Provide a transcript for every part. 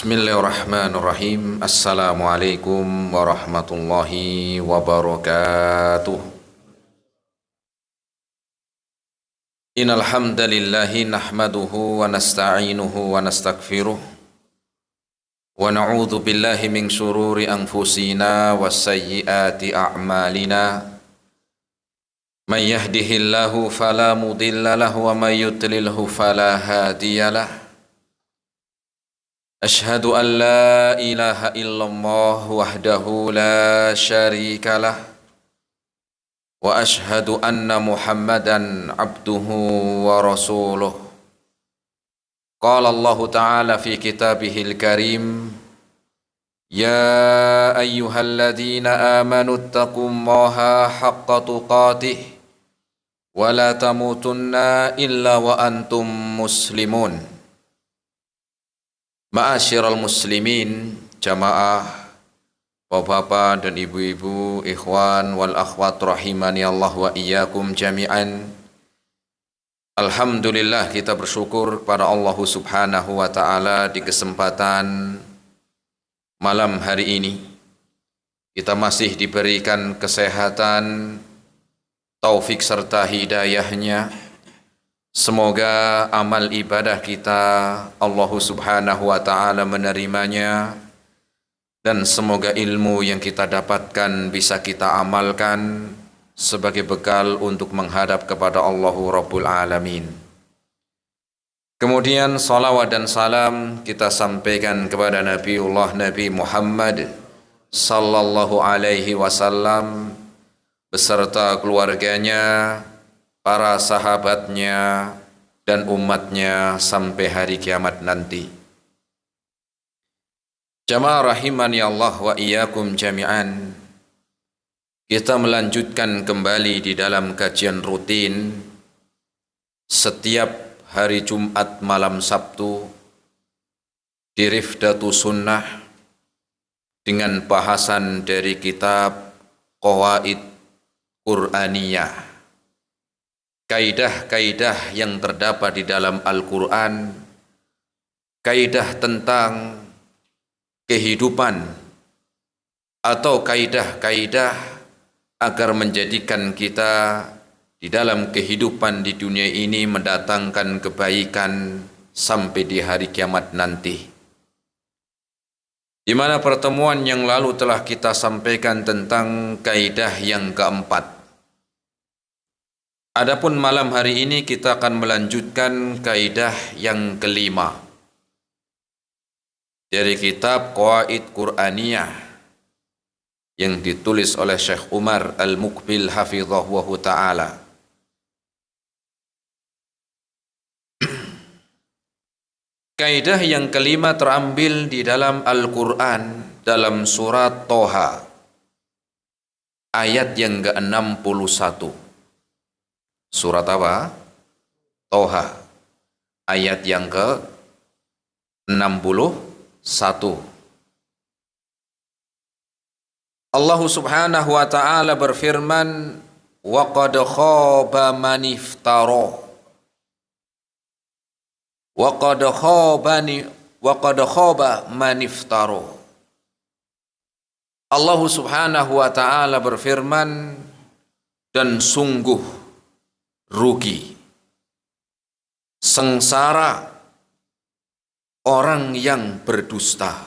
Bismillahirrahmanirrahim. Assalamualaikum warahmatullahi wabarakatuh. Innal hamdalillahi nahmaduhu wa nasta'inuhu wa nastaghfiruh wa na'udzu billahi min shururi anfusina wa sayyiati a'malina. May yahdihillahu fala mudilla lahu wa may yudlilhu fala hadiyalah. Ashhadu an la ilaha illallah wahdahu la syarika lah wa ashhadu anna Muhammadan abduhu wa rasuluh. Qala Allah Ta'ala fi kitabihil karim, ya ayyuhalladzina amanu taqullaha haqqa tuqatih wa la tamutunna illa wa antum muslimun. Ma'asyiral muslimin, jamaah, bapak-bapak dan ibu-ibu, ikhwan wal akhwat rahimani Allah wa iyyakum jami'an. Alhamdulillah, kita bersyukur pada Allah Subhanahu wa taala di kesempatan malam hari ini kita masih diberikan kesehatan, taufik serta hidayahnya. Semoga amal ibadah kita Allah Subhanahu wa ta'ala menerimanya, dan semoga ilmu yang kita dapatkan bisa kita amalkan sebagai bekal untuk menghadap kepada Allahu Rabbul Alamin. Kemudian salawat dan salam kita sampaikan kepada Nabi Muhammad sallallahu alaihi wasallam beserta keluarganya, para sahabatnya, dan umatnya sampai hari kiamat nanti. Jamaah rahimani Allah wa iyyakum jami'an. Kita melanjutkan kembali di dalam kajian rutin setiap hari Jumat malam Sabtu di Rifdatus Sunnah dengan bahasan dari kitab Qawaid Qur'aniyah. Kaidah-kaidah yang terdapat di dalam Al-Quran, kaidah tentang kehidupan atau kaidah-kaidah agar menjadikan kita di dalam kehidupan di dunia ini mendatangkan kebaikan sampai di hari kiamat nanti. Di mana pertemuan yang lalu telah kita sampaikan tentang kaidah yang keempat. Adapun malam hari ini kita akan melanjutkan kaidah yang kelima dari kitab Qawaid Qur'aniyah yang ditulis oleh Syekh Umar Al-Muqbil hafizahullah ta'ala. Kaidah yang kelima terambil di dalam Al-Quran dalam surat Toha ayat yang ke-61. Surat apa? Toha ayat yang ke-61. Allah Subhanahu wa ta'ala berfirman, wa qad khaba man iftara wa qad khaba man iftara. Allah Subhanahu wa ta'ala berfirman, dan sungguh rugi, sengsara orang yang berdusta.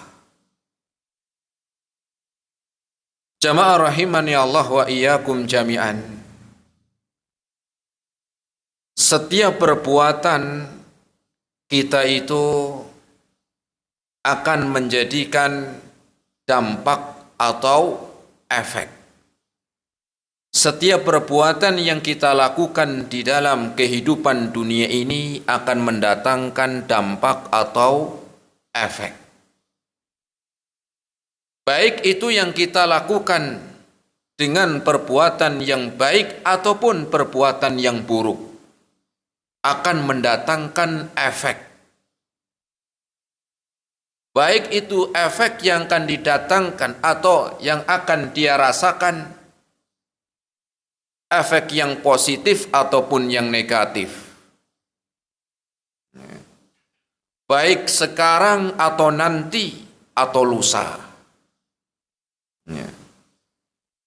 Jamaah rahimani Allah wa iyyakum jami'an. Setiap perbuatan kita itu akan menjadikan dampak atau efek. Setiap perbuatan yang kita lakukan di dalam kehidupan dunia ini akan mendatangkan dampak atau efek. Baik itu yang kita lakukan dengan perbuatan yang baik ataupun perbuatan yang buruk akan mendatangkan efek. Baik itu efek yang akan didatangkan atau yang akan dia rasakan, efek yang positif ataupun yang negatif. baik sekarang atau nanti atau lusa. Ya.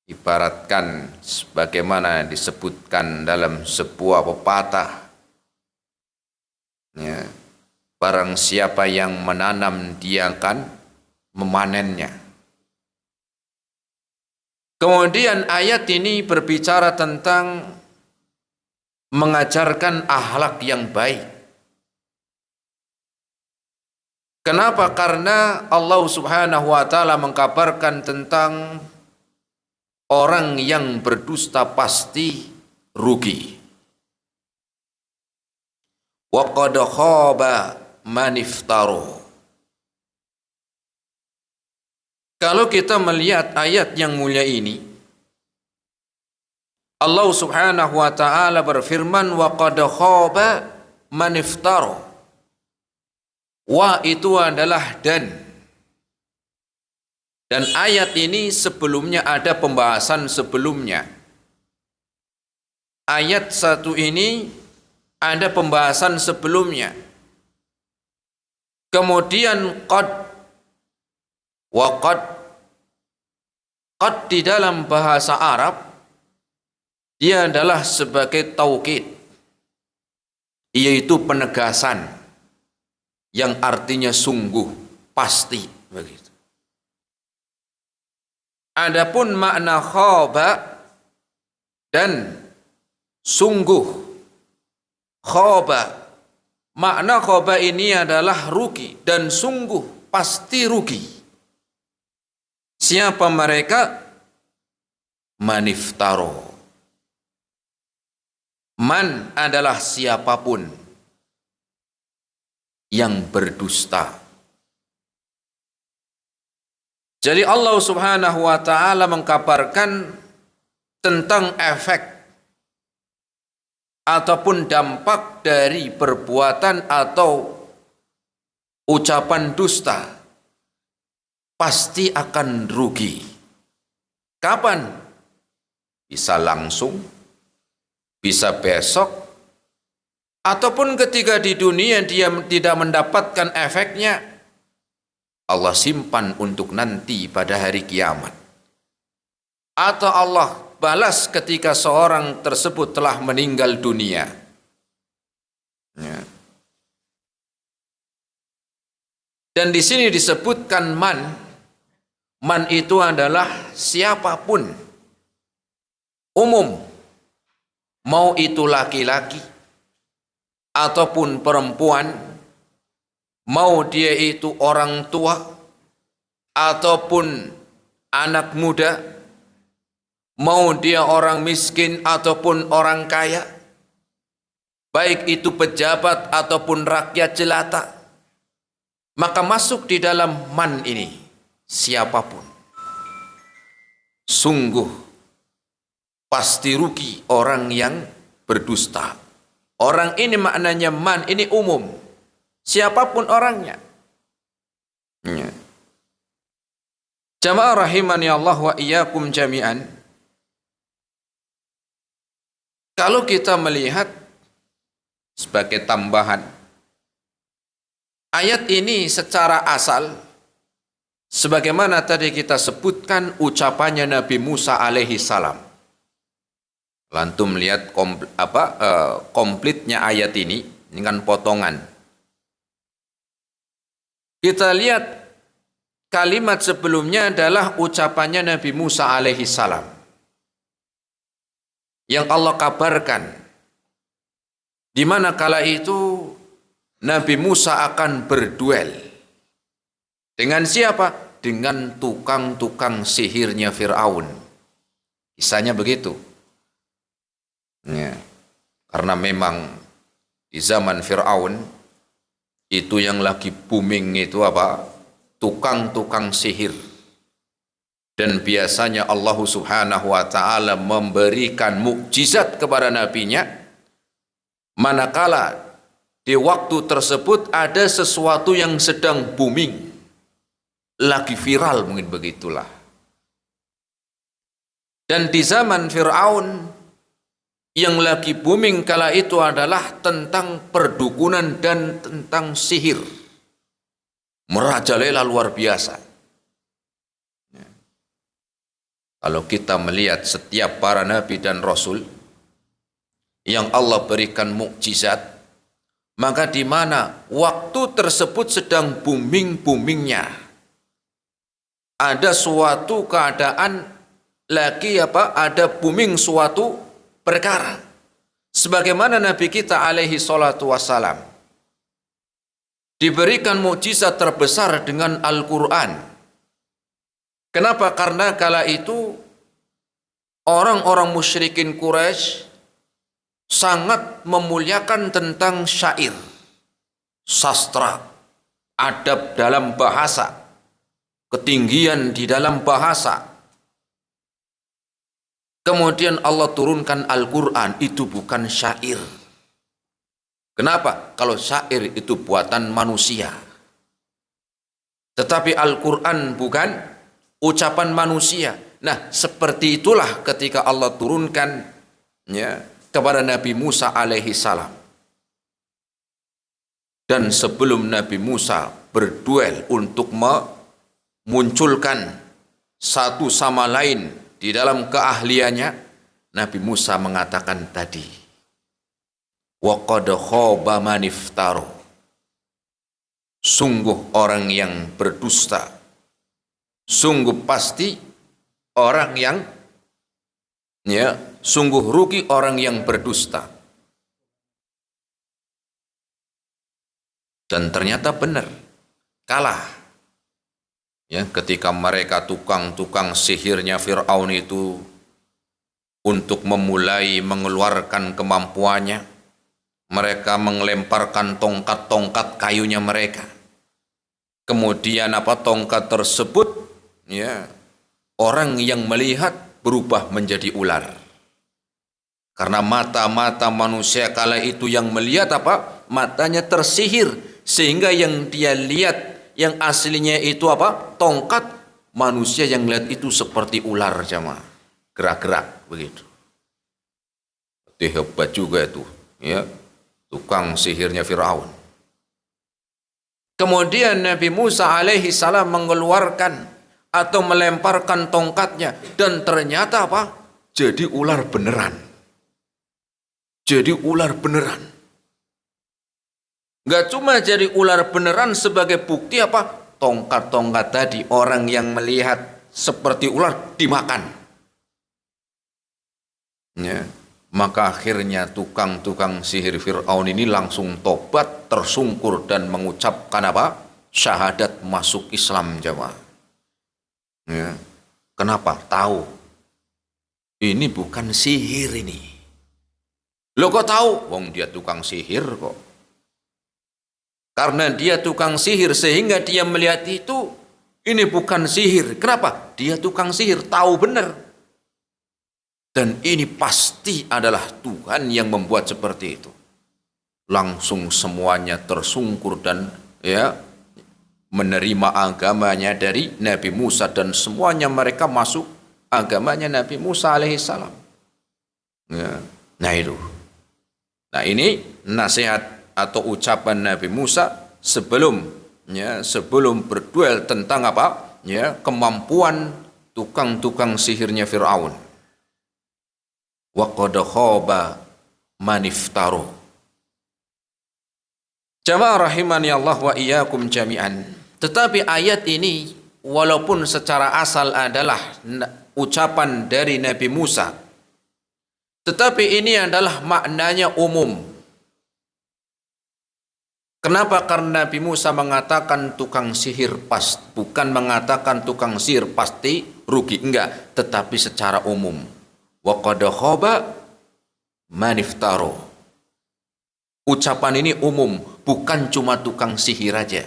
Ibaratkan sebagaimana disebutkan dalam sebuah pepatah, ya, barang siapa yang menanam dia akan memanennya. Kemudian ayat ini berbicara tentang mengajarkan akhlak yang baik. Kenapa? Karena Allah Subhanahu wa taala mengkabarkan tentang orang yang berdusta pasti rugi. Wa qad khaba man iftara. Kalau kita melihat ayat yang mulia ini, Allah Subhanahu wa taala berfirman wa qad khaba man iftara. Wa itu adalah dan ayat ini sebelumnya ada pembahasan sebelumnya. Ayat 1 ini ada pembahasan sebelumnya. Kemudian qad wa qad di dalam bahasa Arab dia adalah sebagai taukid, yaitu penegasan yang artinya sungguh, pasti begitu. Adapun makna khaba dan sungguh, khaba, makna khaba ini adalah rugi dan sungguh pasti rugi. Siapa mereka? Maniftaro. Man adalah siapapun yang berdusta. Jadi Allah Subhanahu wa taala mengkabarkan tentang efek ataupun dampak dari perbuatan atau ucapan dusta, pasti akan rugi. Kapan? Bisa langsung, bisa besok, ataupun ketika di dunia dia tidak mendapatkan efeknya, Allah simpan untuk nanti pada hari kiamat. Atau Allah balas ketika seorang tersebut telah meninggal dunia. Ya. Dan di sini disebutkan man itu adalah siapapun, umum, mau itu laki-laki ataupun perempuan, mau dia itu orang tua ataupun anak muda, mau dia orang miskin ataupun orang kaya, baik itu pejabat ataupun rakyat jelata, maka masuk di dalam man ini siapapun. Sungguh pasti rugi orang yang berdusta. Orang ini maknanya man, ini umum. Siapapun orangnya. Ya. Jamaah rahimani Allah wa iyyakum jami'an. Kalau kita melihat sebagai tambahan, ayat ini secara asal, sebagaimana tadi kita sebutkan ucapannya Nabi Musa alaihi salam. Lantum lihat komplitnya ayat ini dengan potongan. Kita lihat kalimat sebelumnya adalah ucapannya Nabi Musa alaihi salam, yang Allah kabarkan di mana kala itu Nabi Musa akan berduel dengan siapa? Dengan tukang-tukang sihirnya Fir'aun. Kisahnya begitu. Ya, karena memang di zaman Fir'aun itu yang lagi booming itu apa? Tukang-tukang sihir. Dan biasanya Allah Subhanahu wa taala memberikan mukjizat kepada nabinya manakala di waktu tersebut ada sesuatu yang sedang booming, lagi viral, mungkin begitulah. Dan di zaman Fir'aun yang lagi booming kala itu adalah tentang perdukunan dan tentang sihir. merajalela luar biasa. Kalau kita melihat setiap para nabi dan rasul yang Allah berikan mukjizat, maka di mana waktu tersebut sedang booming-boomingnya, ada suatu keadaan lagi ada booming suatu perkara. Sebagaimana Nabi kita alaihi salatu wassalam diberikan mukjizat terbesar dengan Al-Quran. Kenapa? Karena kala itu orang-orang musyrikin Quraisy sangat memuliakan tentang syair, sastra, adab dalam bahasa, ketinggian di dalam bahasa. Kemudian Allah turunkan Al-Quran, itu bukan syair. Kenapa? Kalau syair itu buatan manusia, tetapi Al-Quran bukan ucapan manusia. Nah, seperti itulah ketika Allah turunkan kepada Nabi Musa alaihi salam. Dan sebelum Nabi Musa berduel untuk memunculkan satu sama lain di dalam keahliannya, Nabi Musa mengatakan tadi, wa qad khaba man iftara, sungguh orang yang berdusta, sungguh pasti orang yang sungguh rugi orang yang berdusta. Dan ternyata benar, kalah. Ketika mereka tukang-tukang sihirnya Fir'aun itu untuk memulai mengeluarkan kemampuannya, mereka mengelemparkan tongkat-tongkat kayunya mereka. Kemudian tongkat tersebut orang yang melihat berubah menjadi ular. Karena mata-mata manusia kala itu yang melihat matanya tersihir, sehingga yang dia lihat yang aslinya itu tongkat, manusia yang lihat itu seperti ular, jamaah, gerak-gerak begitu. Hebat juga itu tukang sihirnya Firaun. Kemudian Nabi Musa alaihi salam mengeluarkan atau melemparkan tongkatnya, dan ternyata jadi ular beneran. Jadi ular beneran. Gak cuma jadi ular beneran, sebagai bukti tongkat-tongkat tadi orang yang melihat seperti ular dimakan. Maka akhirnya tukang-tukang sihir Fir'aun ini langsung tobat, tersungkur dan mengucapkan syahadat masuk Islam, jamaah. Kenapa? Tahu ini bukan sihir ini. Lo kok tahu? Wong dia tukang sihir kok. Karena dia tukang sihir sehingga dia melihat itu ini bukan sihir. Kenapa? Dia tukang sihir, tahu benar. Dan ini pasti adalah Tuhan yang membuat seperti itu. Langsung semuanya tersungkur dan menerima agamanya dari Nabi Musa, dan semuanya mereka masuk agamanya Nabi Musa alaihissalam. Nah itu. Nah ini nasihat atau ucapan Nabi Musa sebelum berduel tentang kemampuan tukang-tukang sihirnya Fir'aun. Wa qad khaba man iftara. Jamaah rahimani Allah wa iyyakum jami'an. Tetapi ayat ini walaupun secara asal adalah ucapan dari Nabi Musa, tetapi ini adalah maknanya umum. Kenapa? Karena Nabi Musa mengatakan tukang sihir bukan mengatakan tukang sihir pasti rugi, enggak, tetapi secara umum. Wa qad khaba man iftara. Ucapan ini umum, bukan cuma tukang sihir aja,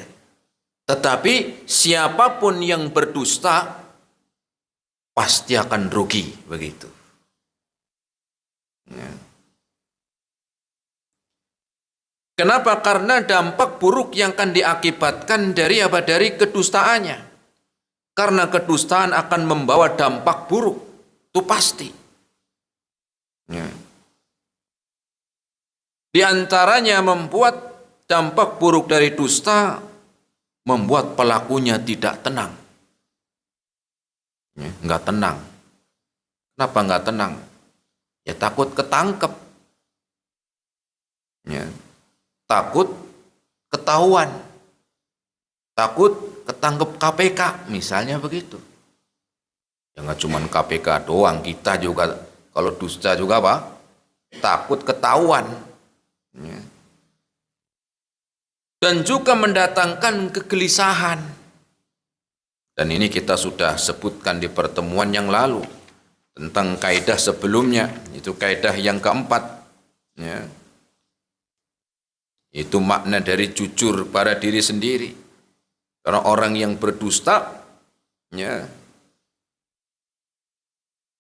tetapi siapapun yang berdusta pasti akan rugi, begitu. Kenapa? Karena dampak buruk yang akan diakibatkan dari kedustaannya. Karena kedustaan akan membawa dampak buruk, itu pasti. Di antaranya membuat dampak buruk dari dusta, membuat pelakunya tidak tenang. Ya, nggak tenang. Kenapa nggak tenang? Ya takut ketangkep. Ya, takut ketahuan. Takut ketangkep KPK, misalnya begitu. Ya nggak cuma KPK doang, kita juga kalau dusta juga apa? Takut ketahuan. Ya. Dan juga mendatangkan kegelisahan. Dan ini kita sudah sebutkan di pertemuan yang lalu tentang kaidah sebelumnya, itu kaidah yang keempat. Ya. Itu makna dari jujur pada diri sendiri. Karena orang yang berdusta, ya,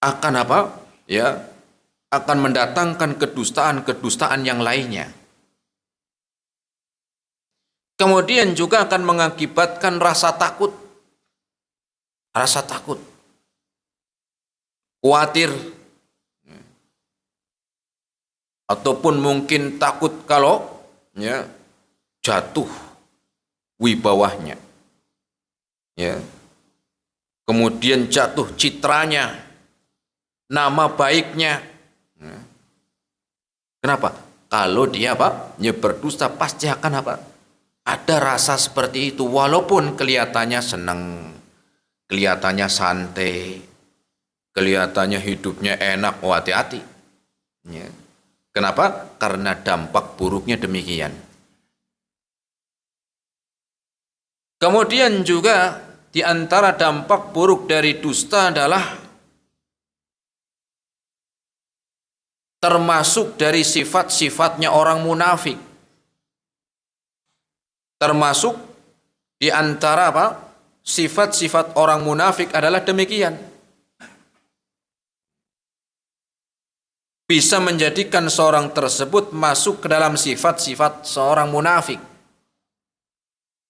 akan apa? Ya, akan mendatangkan kedustaan-kedustaan yang lainnya. Kemudian juga akan mengakibatkan rasa takut. Rasa takut. Khawatir. Ataupun mungkin takut kalau ya, jatuh wibawahnya. Ya. Kemudian jatuh citranya, nama baiknya. Ya. Kenapa? Kalau dia apa? Ya berdusta pasti akan apa? Ada rasa seperti itu walaupun kelihatannya senang, kelihatannya santai, kelihatannya hidupnya enak, oh hati-hati. Ya. Kenapa? Karena dampak buruknya demikian. Kemudian juga di antara dampak buruk dari dusta adalah termasuk dari sifat-sifatnya orang munafik. Termasuk di antara apa? Sifat-sifat orang munafik adalah demikian. Bisa menjadikan seorang tersebut masuk ke dalam sifat-sifat seorang munafik.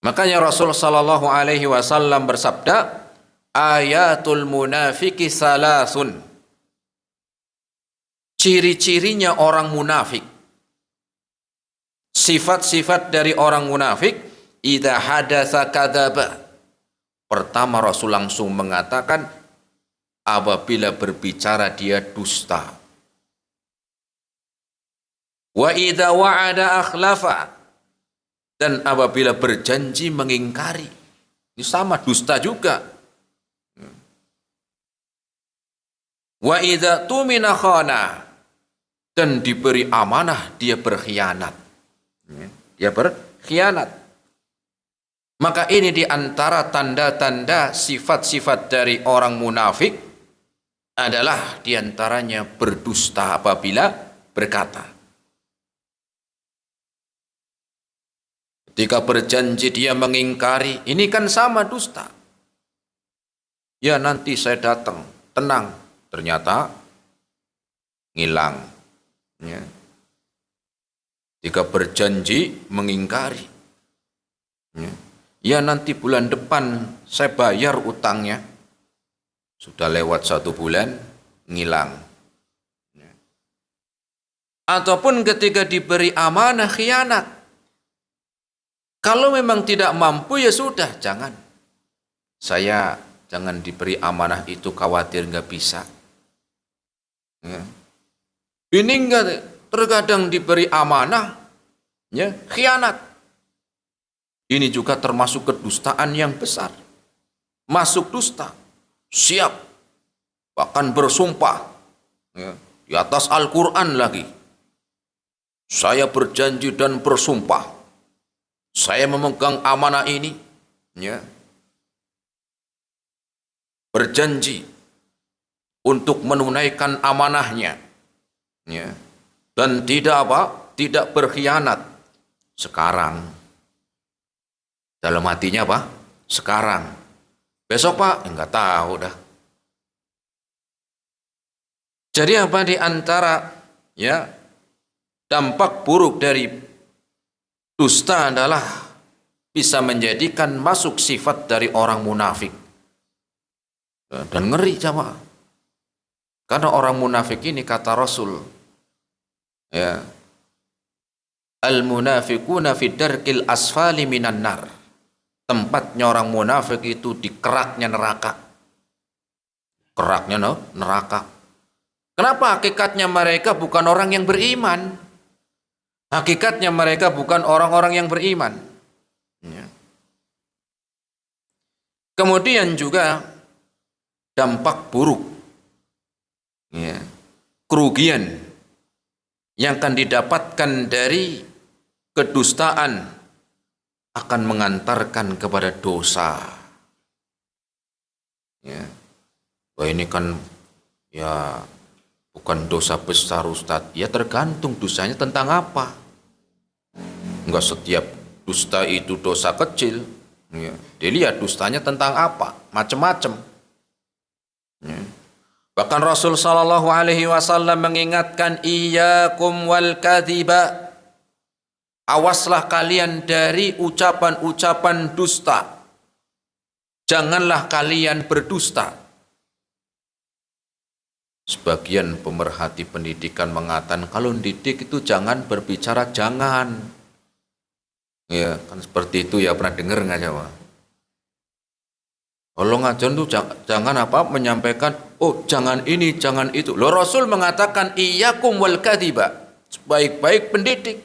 Makanya Rasul sallallahu alaihi wasallam bersabda, ayatul munafiki salasun. Ciri-cirinya orang munafik, sifat-sifat dari orang munafik, idza hadatsa kadzaba. Pertama Rasul langsung mengatakan apabila berbicara dia dusta. Wa idza wa'ada akhlafa, dan apabila berjanji mengingkari. Ini sama, dusta juga. Wa idza tumina khana, dan diberi amanah dia berkhianat. Dia berkhianat. Maka ini di antara tanda-tanda sifat-sifat dari orang munafik adalah di antaranya berdusta apabila berkata. Ketika berjanji dia mengingkari, ini kan sama dusta. Ya nanti saya datang, tenang. Ternyata ngilang. Ya. Ketika berjanji mengingkari. Ya nanti bulan depan saya bayar utangnya. Sudah lewat 1 bulan, ngilang. Ya. Ataupun ketika diberi amanah khianat. Kalau memang tidak mampu ya sudah, jangan. Saya jangan diberi amanah itu, khawatir nggak bisa. Ya. Ini enggak, terkadang diberi amanah, ya khianat. Ini juga termasuk kedustaan yang besar. Masuk dusta, siap, bahkan bersumpah, ya, di atas Al-Quran lagi. Saya berjanji dan bersumpah. Saya memegang amanah ini, ya, berjanji untuk menunaikan amanahnya, ya, dan tidak apa, tidak berkhianat. Sekarang, dalam hatinya apa? Sekarang. Besok Pak, enggak tahu dah. Jadi apa di antara ya dampak buruk dari dusta adalah bisa menjadikan masuk sifat dari orang munafik. Dan ngeri jamaah. Karena orang munafik ini kata Rasul, ya, al-munafiquna fi darkil asfali minan nar. Tempatnya orang munafik itu di keraknya neraka. Keraknya neraka. Kenapa? Hakikatnya mereka bukan orang yang beriman. Hakikatnya mereka bukan orang-orang yang beriman. Ya. Kemudian juga dampak buruk, ya, kerugian yang akan didapatkan dari kedustaan akan mengantarkan kepada dosa. Ya. Wah, ini kan ya bukan dosa besar, Ustadz. Ya tergantung dosanya tentang apa. Enggak setiap dusta itu dosa kecil. Ya. Dilihat dustanya tentang apa, macam-macam. Ya. Bahkan Rasul sallallahu alaihi wasallam mengingatkan, iyyakum wal kadhiba. Awaslah kalian dari ucapan-ucapan dusta. Janganlah kalian berdusta. Sebagian pemerhati pendidikan mengatakan kalau didik itu jangan berbicara jangan. Ya, kan seperti itu ya, pernah dengar nggak Jawa? Kalau ngajar tuh jangan apa menyampaikan, oh jangan ini, jangan itu. Loh, Rasul mengatakan iyyakum wal kadhiba. Sebaik-baik pendidik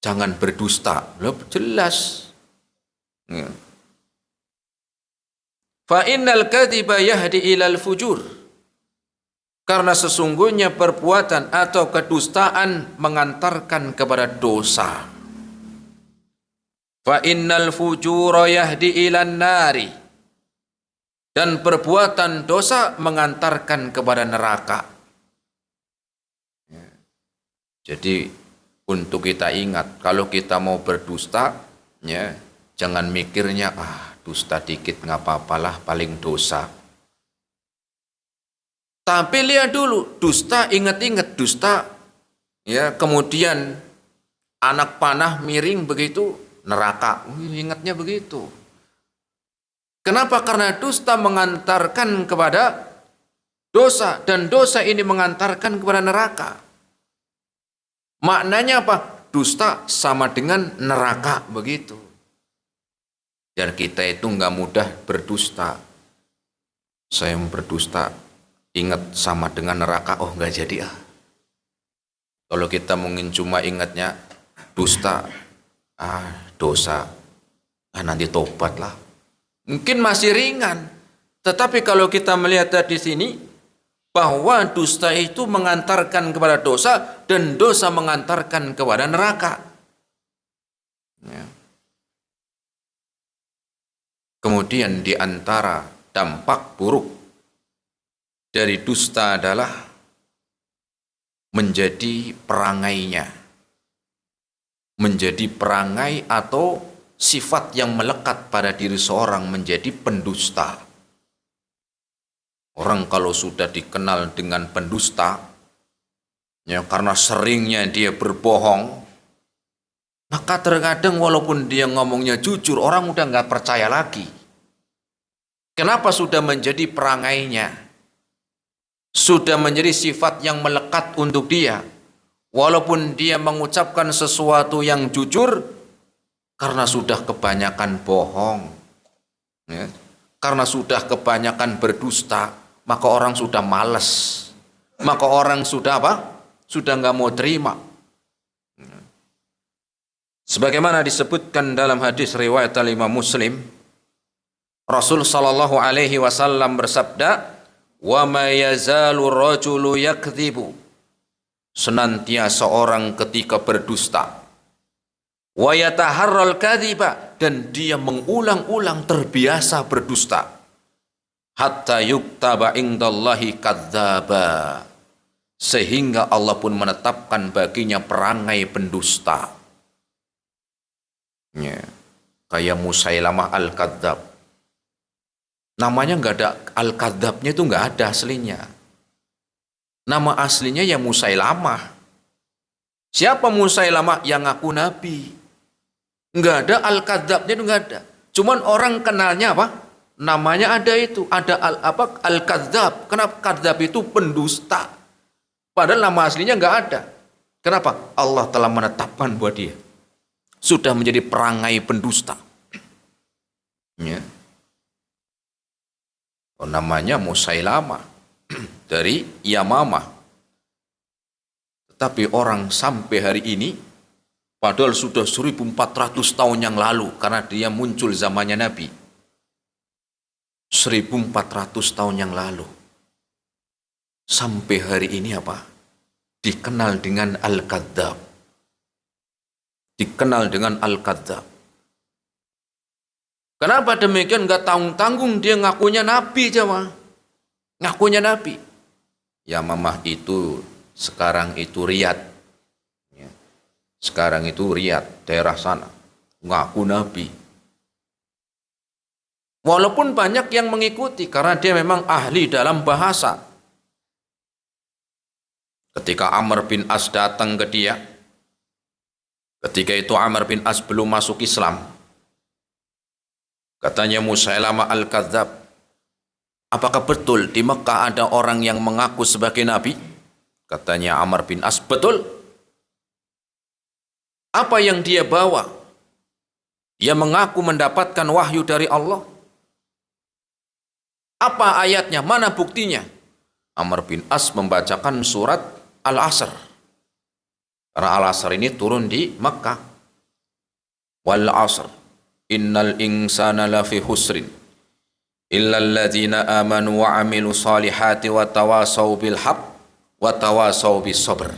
jangan berdusta. Loh, jelas. Ya. Fa innal kadhiba yahdi ilal fujur. Karena sesungguhnya perbuatan atau kedustaan mengantarkan kepada dosa. Fa innal fujura yahdi ilan nari. Dan perbuatan dosa mengantarkan kepada neraka. Jadi untuk kita ingat, kalau kita mau berdusta, ya jangan mikirnya dusta dikit nggak apa-apalah, paling dosa. Tapi lihat dulu, dusta, ingat-ingat dusta, ya kemudian anak panah miring begitu, neraka. Ingatnya begitu. Kenapa? Karena dusta mengantarkan kepada dosa, dan dosa ini mengantarkan kepada neraka. Maknanya apa? Dusta sama dengan neraka, begitu. Dan kita itu nggak mudah berdusta. Saya berdusta, ingat sama dengan neraka, oh nggak jadi. Kalau kita mungkin cuma ingatnya dusta, dosa, nanti tobatlah, mungkin masih ringan. Tetapi kalau kita melihat di sini bahwa dusta itu mengantarkan kepada dosa, dan dosa mengantarkan kepada neraka. Ya. Kemudian di antara dampak buruk dari dusta adalah menjadi perangainya. Menjadi perangai atau sifat yang melekat pada diri seorang, menjadi pendusta. Orang kalau sudah dikenal dengan pendusta, ya karena seringnya dia berbohong, maka terkadang walaupun dia ngomongnya jujur, orang udah nggak percaya lagi. Kenapa? Sudah menjadi perangainya, sudah menjadi sifat yang melekat untuk dia. Walaupun dia mengucapkan sesuatu yang jujur, karena sudah kebanyakan bohong, ya, karena sudah kebanyakan berdusta, maka orang sudah malas, maka orang sudah apa? Sudah nggak mau terima. Sebagaimana disebutkan dalam hadis riwayat Imam Muslim, Rasul sallallahu alaihi wasallam bersabda, "Wa ma yazalu rajulu yakdzibu." Senantiasa orang ketika berdusta, wa yataharral kadziba, dan dia mengulang-ulang terbiasa berdusta, hatta yuktaba indallahi kadzdzaba, sehingga Allah pun menetapkan baginya perangai pendusta. Ya, kayak Musailamah al-Kadzdzab. Namanya nggak ada, al-Kadzdzabnya itu nggak ada aslinya. Nama aslinya ya Musailamah. Siapa Musailamah? Yang ngaku nabi. Nggak ada, al-Kadzdzabnya itu nggak ada. Cuman orang kenalnya apa? Namanya ada itu, ada al-Kadzdzab. Kenapa? Kadzdzab itu pendusta. Padahal nama aslinya nggak ada. Kenapa? Allah telah menetapkan buat dia sudah menjadi perangai pendusta. Ya. Namanya Musailamah dari Yamamah. Tetapi orang sampai hari ini, padahal sudah 1400 tahun yang lalu, karena dia muncul zamannya Nabi. 1400 tahun yang lalu. Sampai hari ini apa? Dikenal dengan Al-Kadzdzab. Dikenal dengan Al-Kadzdzab. Kenapa demikian? Gak tanggung-tanggung dia ngakunya Nabi Jawa. Ngakunya Nabi. Yamamah itu sekarang itu Riyadh. Ya. Sekarang itu Riyadh, daerah sana. Ngaku Nabi. Walaupun banyak yang mengikuti karena dia memang ahli dalam bahasa. Ketika Amr bin As datang ke dia, ketika itu Amr bin As belum masuk Islam, katanya Musailamah Al-Kadzdzab, apakah betul di Mekah ada orang yang mengaku sebagai Nabi? Katanya Amr bin As, betul. Apa yang dia bawa? Dia mengaku mendapatkan wahyu dari Allah. Apa ayatnya? Mana buktinya? Amr bin As membacakan surat Al-Asr. Karena Al-Asr ini turun di Makkah. Wal asr, innal insana lafi husrin, illal ladzina amanu wa amilu salihati wa tawasaw bil haqq wa tawasaw bis sabr.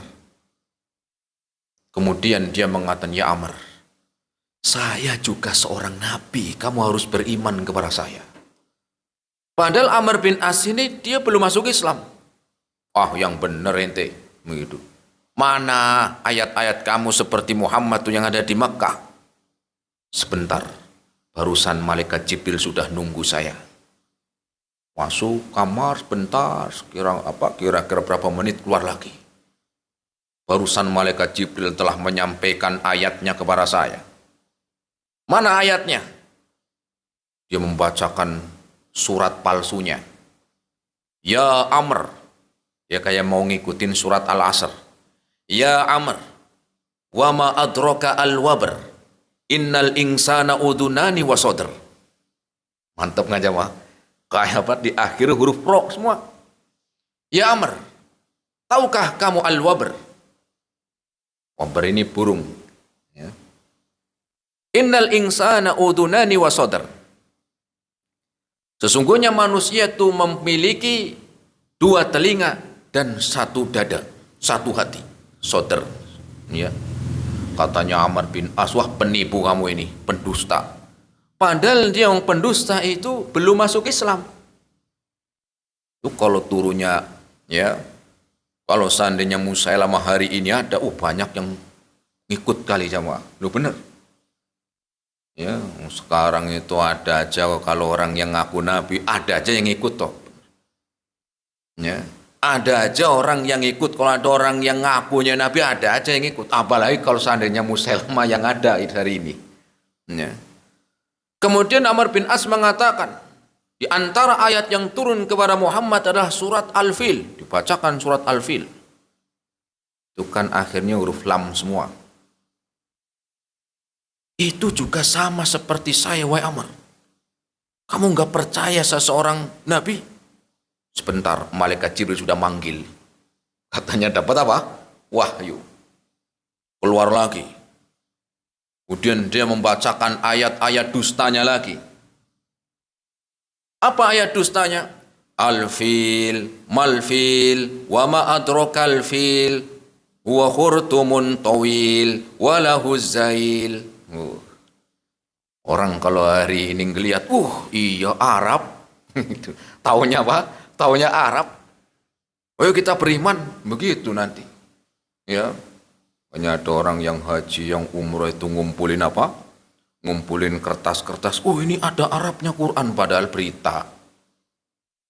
Kemudian dia mengatakan, ya Amr, saya juga seorang nabi, kamu harus beriman kepada saya. Padahal Amr bin As ini dia belum masuk Islam. Yang benar ente, begitu. Mana ayat-ayat kamu seperti Muhammad tuh yang ada di Mekah? Sebentar, barusan malaikat Jibril sudah nunggu saya. Masuk kamar sebentar, kira-kira berapa menit keluar lagi. Barusan malaikat Jibril telah menyampaikan ayatnya kepada saya. Mana ayatnya? Dia membacakan surat palsunya. Ya Amr, dia kayak mau ngikutin surat Al-Asr. Ya Amr, wa ma adraka al-wabr, innal insana udunani wa sodr. Mantap nggak jamaah? Kayak apa di akhir huruf pro semua. Ya Amr, tahukah kamu al-wabr? Wabr ini burung. Ya. Innal insana udunani wa sodr. Sesungguhnya manusia itu memiliki 2 telinga dan 1 dada, 1 hati. Sodr. Ya. Katanya Amr bin As, wah penipu kamu ini, pendusta. Padahal dia yang pendusta itu belum masuk Islam. Itu kalau turunnya, ya, kalau seandainya Musailamah hari ini ada, banyak yang ngikut kali jamaah. Lu bener. Ya, sekarang itu ada aja kalau orang yang ngaku Nabi, ada aja yang ikut toh. Ya, ada aja orang yang ikut. Kalau ada orang yang ngakunya Nabi, ada aja yang ikut. Apalagi kalau seandainya Musailamah yang ada hari ini. Ya. Kemudian Amr bin As mengatakan, di antara ayat yang turun kepada Muhammad adalah surat Al-Fil. Dibacakan surat Al-Fil. Itu kan akhirnya huruf lam semua. Itu juga sama seperti saya, wahai Amr. Kamu nggak percaya seseorang Nabi? Sebentar, malaikat Jibril sudah manggil. Katanya dapat apa? Wahyu. Keluar lagi. Kemudian dia membacakan ayat-ayat dustanya lagi. Apa ayat dustanya? Al-fil, mal-fil, wa ma adrakal fil, huwa khurtumun tawil, walahu zail. Orang kalau hari ini ngelihat, iya Arab. Taunya apa? Taunya Arab. Ayo kita beriman, begitu nanti. Ya, hanya ada orang yang haji, yang umroh itu ngumpulin apa? Ngumpulin kertas-kertas. Ini ada Arabnya Quran, padahal berita.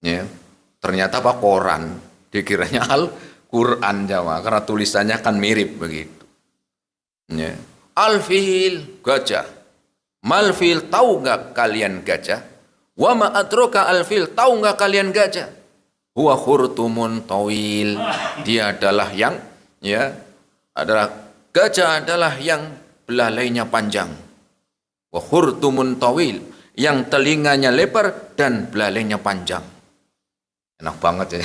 Ya, ternyata apa? Koran. Dikiranya Al-Quran Jawa, karena tulisannya kan mirip begitu. Ya. Al-fil, gajah. Mal-fil, tahu nggak kalian gajah? Wa ma adraka al-fil, tahu nggak kalian gajah? Huwa khurtumun tawil. Dia adalah yang, ya, adalah gajah adalah yang belalainya panjang. Wa khurtumun tawil. yang telinganya lebar dan belalainya panjang. Enak banget ya.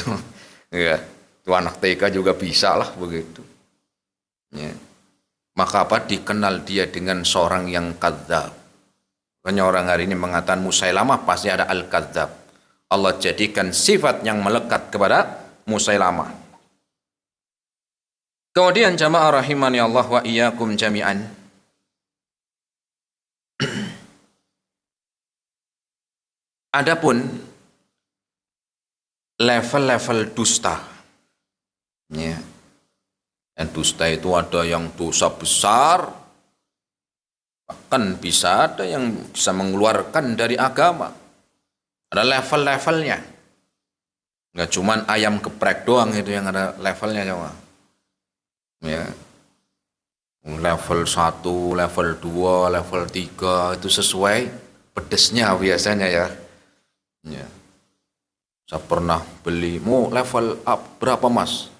Ya, itu anak TK juga bisa lah begitu. Ya. Maka apa? Dikenal dia dengan seorang yang kadzab. Makanya orang hari ini mengatakan Musailamah pasti ada al-kadzab. Allah jadikan sifat yang melekat kepada Musailamah. Kemudian jamaah rahimani Allah wa iyyakum jami'an. Adapun level-level dusta. Ya. Dan dusta itu ada yang dosa besar, bahkan bisa ada yang bisa mengeluarkan dari agama. Ada level-levelnya. Nggak cuman ayam geprek doang itu yang ada levelnya coba. Ya. Level 1, level 2, level 3 itu sesuai pedesnya biasanya ya. Ya. Saya pernah beli, mau level up berapa mas?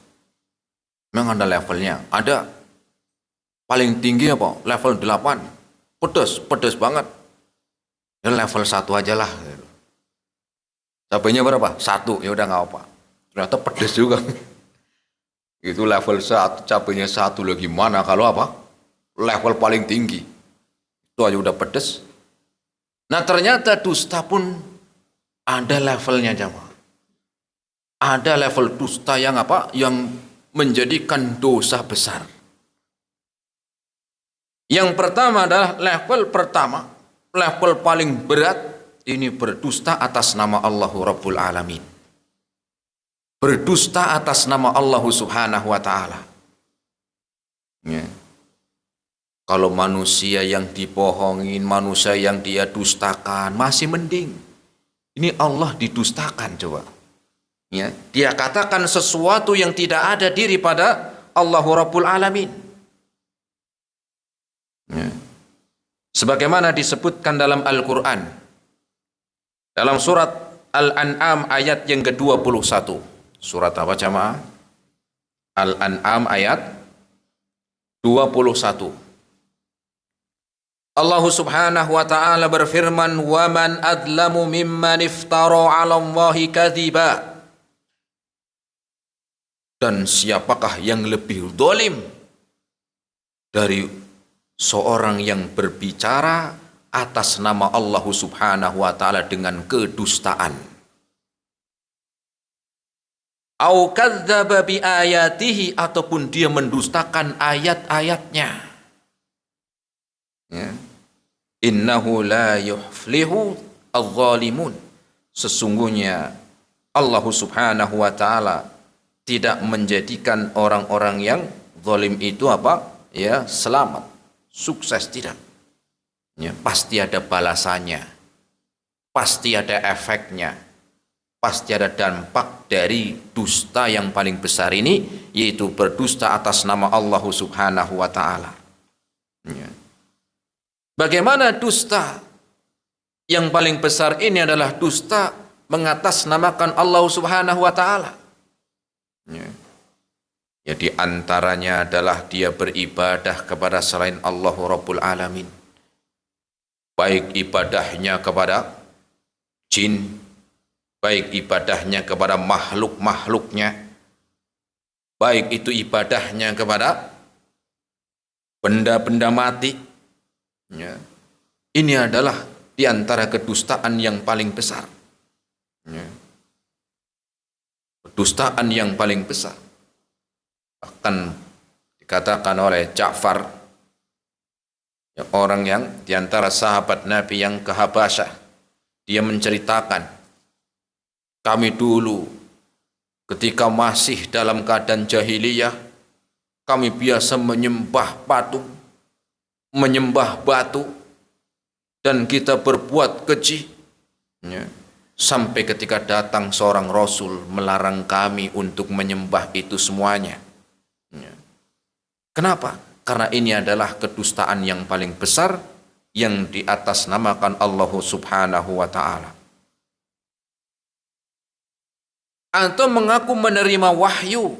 Memang ada levelnya. Ada paling tinggi apa? Level 8. Pedes banget. Ya level 1 aja lah. Cabainya berapa? 1, ya udah nggak apa. Ternyata pedes juga. Itu level 1, cabainya 1 lagi mana kalau apa? Level paling tinggi. Itu aja udah pedes. Nah ternyata dusta pun ada levelnya jamaah. Ada level dusta yang apa? Yang menjadikan dosa besar. Yang pertama adalah level pertama, level paling berat, ini berdusta atas nama Allahu Rabbul Alamin. Berdusta atas nama Allah Subhanahu wa Ta'ala. Ya. Kalau manusia yang dibohongin, manusia yang dia dustakan, masih mending. Ini Allah didustakan coba. Ya, dia katakan sesuatu yang tidak ada diri pada Allahu Rabbul Alamin. Ya. Sebagaimana disebutkan dalam Al-Quran, dalam surat Al-An'am ayat yang ke-21. Surat apa jamaah? Al-An'am ayat 21. Allah Subhanahu wa Ta'ala berfirman, "Wa man adlamu mimman iftara 'ala Allahi kadziba." Dan siapakah yang lebih zalim dari seorang yang berbicara atas nama Allah Subhanahu wa Ta'ala dengan kedustaan? Au kadzdzaba bi ayatihi, ataupun dia mendustakan ayat-ayatnya. Ya. Innahu la yuflihu adh-dhalimun. Sesungguhnya Allah Subhanahu wa Ta'ala tidak menjadikan orang-orang yang zalim itu apa? Ya, selamat, sukses, tidak. Ya, pasti ada balasannya. Pasti ada efeknya. Pasti ada dampak dari dusta yang paling besar ini, yaitu berdusta atas nama Allah Subhanahu wa Ta'ala. Ya. Bagaimana dusta yang paling besar ini adalah dusta mengatasnamakan Allah Subhanahu wa Ta'ala. Ya, di antaranya adalah dia beribadah kepada selain Allah Rabbul Alamin. Baik ibadahnya kepada jin, baik ibadahnya kepada makhluk-makhluknya, baik itu ibadahnya kepada benda-benda mati. Ya. Ini adalah di antara kedustaan yang paling besar. Ya. Kedustaan yang paling besar. Bahkan dikatakan oleh Ja'far, ya, orang yang di antara sahabat Nabi yang ke Habasyah, dia menceritakan, kami dulu ketika masih dalam keadaan jahiliyah, kami biasa menyembah patung, menyembah batu, dan kita berbuat keji. Ya. Sampai ketika datang seorang Rasul melarang kami untuk menyembah itu semuanya. Ya. Kenapa? Karena ini adalah kedustaan yang paling besar yang diatasnamakan Allah Subhanahu wa Ta'ala. Atau mengaku menerima wahyu,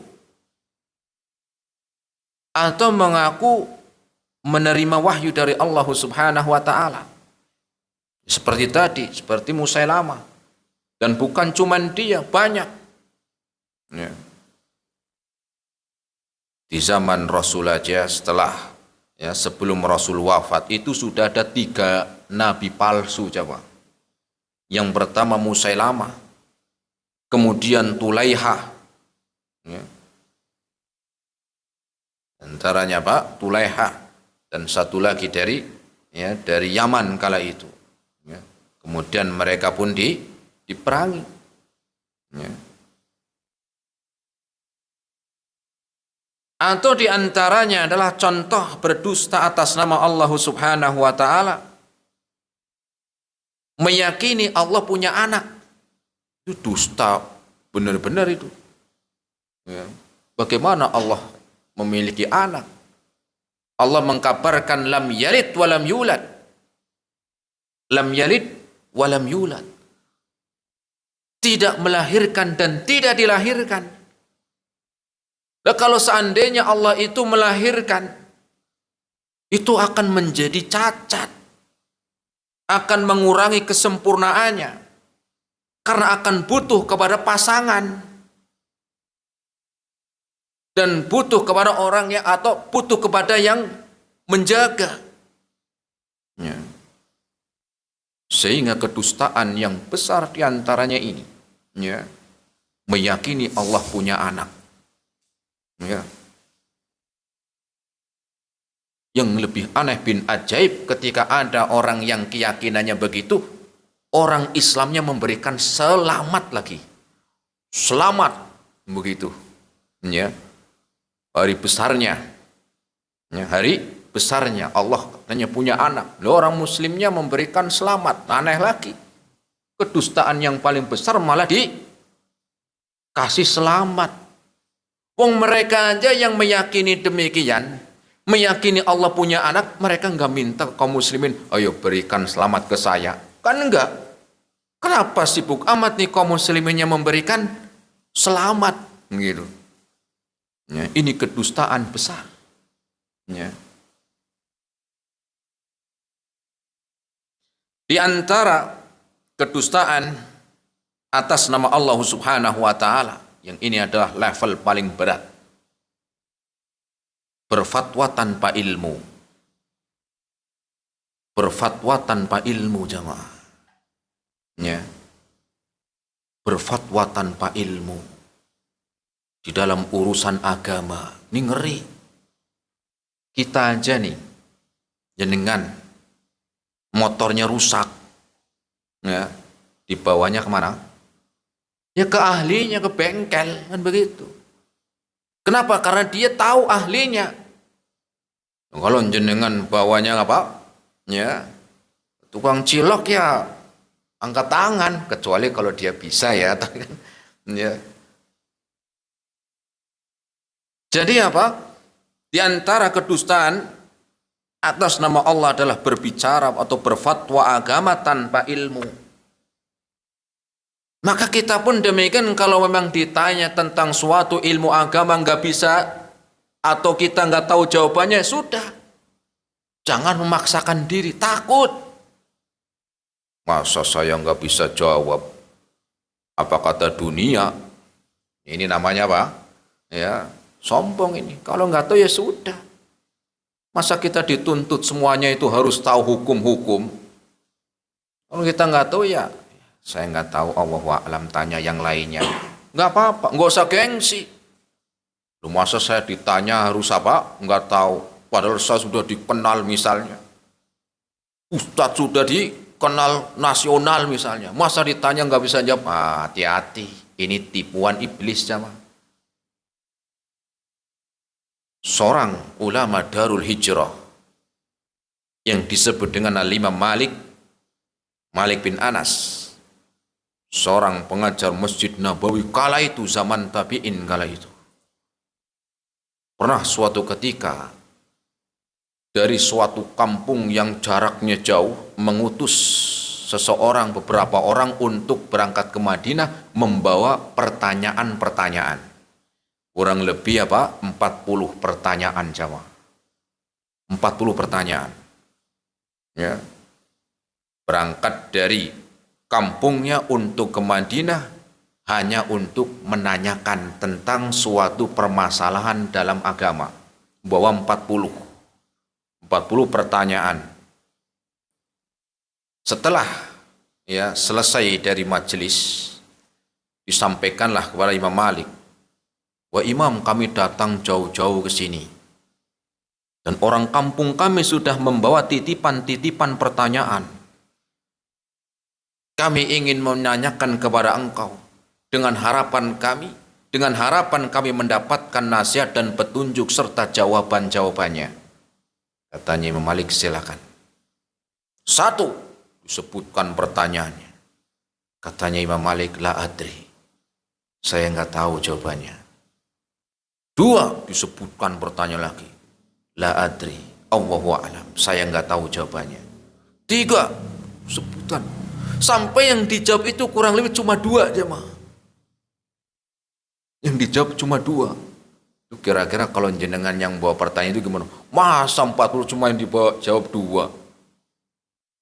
atau mengaku menerima wahyu dari Allah Subhanahu wa Ta'ala. Seperti tadi, seperti Musailamah. Dan bukan cuman dia, banyak. Ya. Di zaman Rasul aja sebelum Rasul wafat itu sudah ada 3 nabi palsu coba. Yang pertama Musailamah, kemudian Tulaiha. Ya. Antaranya Pak Tulaiha dan satu lagi dari Yaman kala itu. Ya. Kemudian mereka pun diperangi. Ya. Atau diantaranya adalah contoh berdusta atas nama Allah Subhanahu wa Ta'ala, meyakini Allah punya anak. Itu dusta benar-benar itu. Ya. Bagaimana Allah memiliki anak? Allah mengkabarkan lam yalid walam yulad. Lam yalid walam yulad. Tidak melahirkan dan tidak dilahirkan. Nah, kalau seandainya Allah itu melahirkan, itu akan menjadi cacat, akan mengurangi kesempurnaannya, karena akan butuh kepada pasangan, dan butuh kepada orang atau butuh kepada yang menjaga. Ya. Sehingga kedustaan yang besar diantaranya ini, ya, meyakini Allah punya anak. Ya. Yang lebih aneh bin ajaib ketika ada orang yang keyakinannya begitu, orang Islamnya memberikan selamat lagi. Selamat begitu. Ya. Hari besarnya. Ya, hari besarnya Allah katanya punya anak. Loh, orang muslimnya memberikan selamat. Aneh lagi. Kedustaan yang paling besar malah dikasih selamat. Wong mereka aja yang meyakini demikian, meyakini Allah punya anak, mereka enggak minta kaum muslimin, ayo berikan selamat ke saya. Kan enggak. Kenapa sibuk amat nih kaum musliminnya memberikan selamat gitu. Ya, ini kedustaan besar. Ya. Di antara kedustaan atas nama Allah Subhanahu wa Ta'ala, yang ini adalah level paling berat. Berfatwa tanpa ilmu. Berfatwa tanpa ilmu jamaah. Ya. Berfatwa tanpa ilmu. Di dalam urusan agama. Ini ngeri. Kita aja nih. Jenengan. Motornya rusak. Ya. Dibawanya kemana? Ya ke ahlinya, ke bengkel, kan begitu. Kenapa? Karena dia tahu ahlinya. Kalau jenengan bawanya apa? Ya, tukang cilok ya angkat tangan, kecuali kalau dia bisa ya. Ya. Jadi apa? Di antara kedustaan atas nama Allah adalah berbicara atau berfatwa agama tanpa ilmu. Maka kita pun demikian, kalau memang ditanya tentang suatu ilmu agama nggak bisa atau kita nggak tahu jawabannya, sudah. Jangan memaksakan diri, takut. Masa saya nggak bisa jawab? Apa kata dunia? Ini namanya apa? Ya, sombong ini. Kalau nggak tahu ya sudah. Masa kita dituntut semuanya itu harus tahu hukum-hukum? Kalau kita nggak tahu ya, saya nggak tahu, Allahu a'lam, tanya yang lainnya. Nggak apa-apa, nggak usah gengsi. Loh, masa saya ditanya harus apa? Nggak tahu. Padahal saya sudah dikenal misalnya. Ustadz sudah dikenal nasional misalnya. Masa ditanya nggak bisa jawab? Hati-hati, ini tipuan iblis jamaah. Seorang ulama Darul Hijrah yang disebut dengan Al-Imam Malik bin Anas, seorang pengajar Masjid Nabawi kala itu, zaman tabi'in kala itu, pernah suatu ketika dari suatu kampung yang jaraknya jauh mengutus beberapa orang untuk berangkat ke Madinah membawa pertanyaan-pertanyaan. Kurang lebih 40 pertanyaan jamaah. 40 pertanyaan. Ya. berangkat dari kampungnya untuk ke Madinah hanya untuk menanyakan tentang suatu permasalahan dalam agama. Bawa 40 pertanyaan. Setelah selesai dari majelis, disampaikanlah kepada Imam Malik, "Wah Imam, kami datang jauh-jauh ke sini. Dan orang kampung kami sudah membawa titipan-titipan pertanyaan. Kami ingin menanyakan kepada engkau dengan harapan kami mendapatkan nasihat dan petunjuk serta jawaban-jawabannya." Katanya Imam Malik, silakan. 1, disebutkan pertanyaannya. Katanya Imam Malik, la adri, saya nggak tahu jawabannya. 2, disebutkan pertanyaan lagi, la adri, Allahu a'lam, saya nggak tahu jawabannya. 3, disebutkan. Sampai yang dijawab itu kurang lebih cuma 2 jemaah. Yang dijawab cuma 2. Itu kira-kira kalau jenengan yang bawa pertanyaan itu gimana? Masa 40 cuma yang dibawa jawab 2?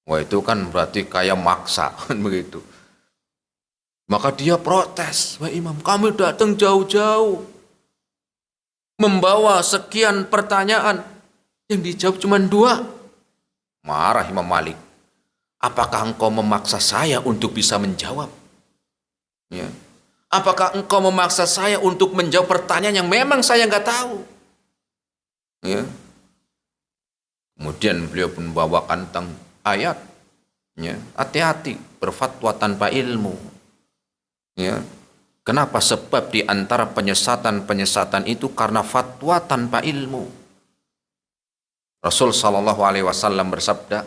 Wah itu kan berarti kayak maksa begitu. Maka dia protes, "Wah Imam, kami datang jauh-jauh membawa sekian pertanyaan, yang dijawab cuma 2. Marah Imam Malik. "Apakah engkau memaksa saya untuk bisa menjawab? Ya. Apakah engkau memaksa saya untuk menjawab pertanyaan yang memang saya nggak tahu?" Ya. Kemudian beliau pun membawakan tentang ayat, ya, hati-hati berfatwa tanpa ilmu. Ya. Kenapa? Sebab di antara penyesatan-penyesatan itu karena fatwa tanpa ilmu. Rasul sallallahu alaihi wasallam bersabda,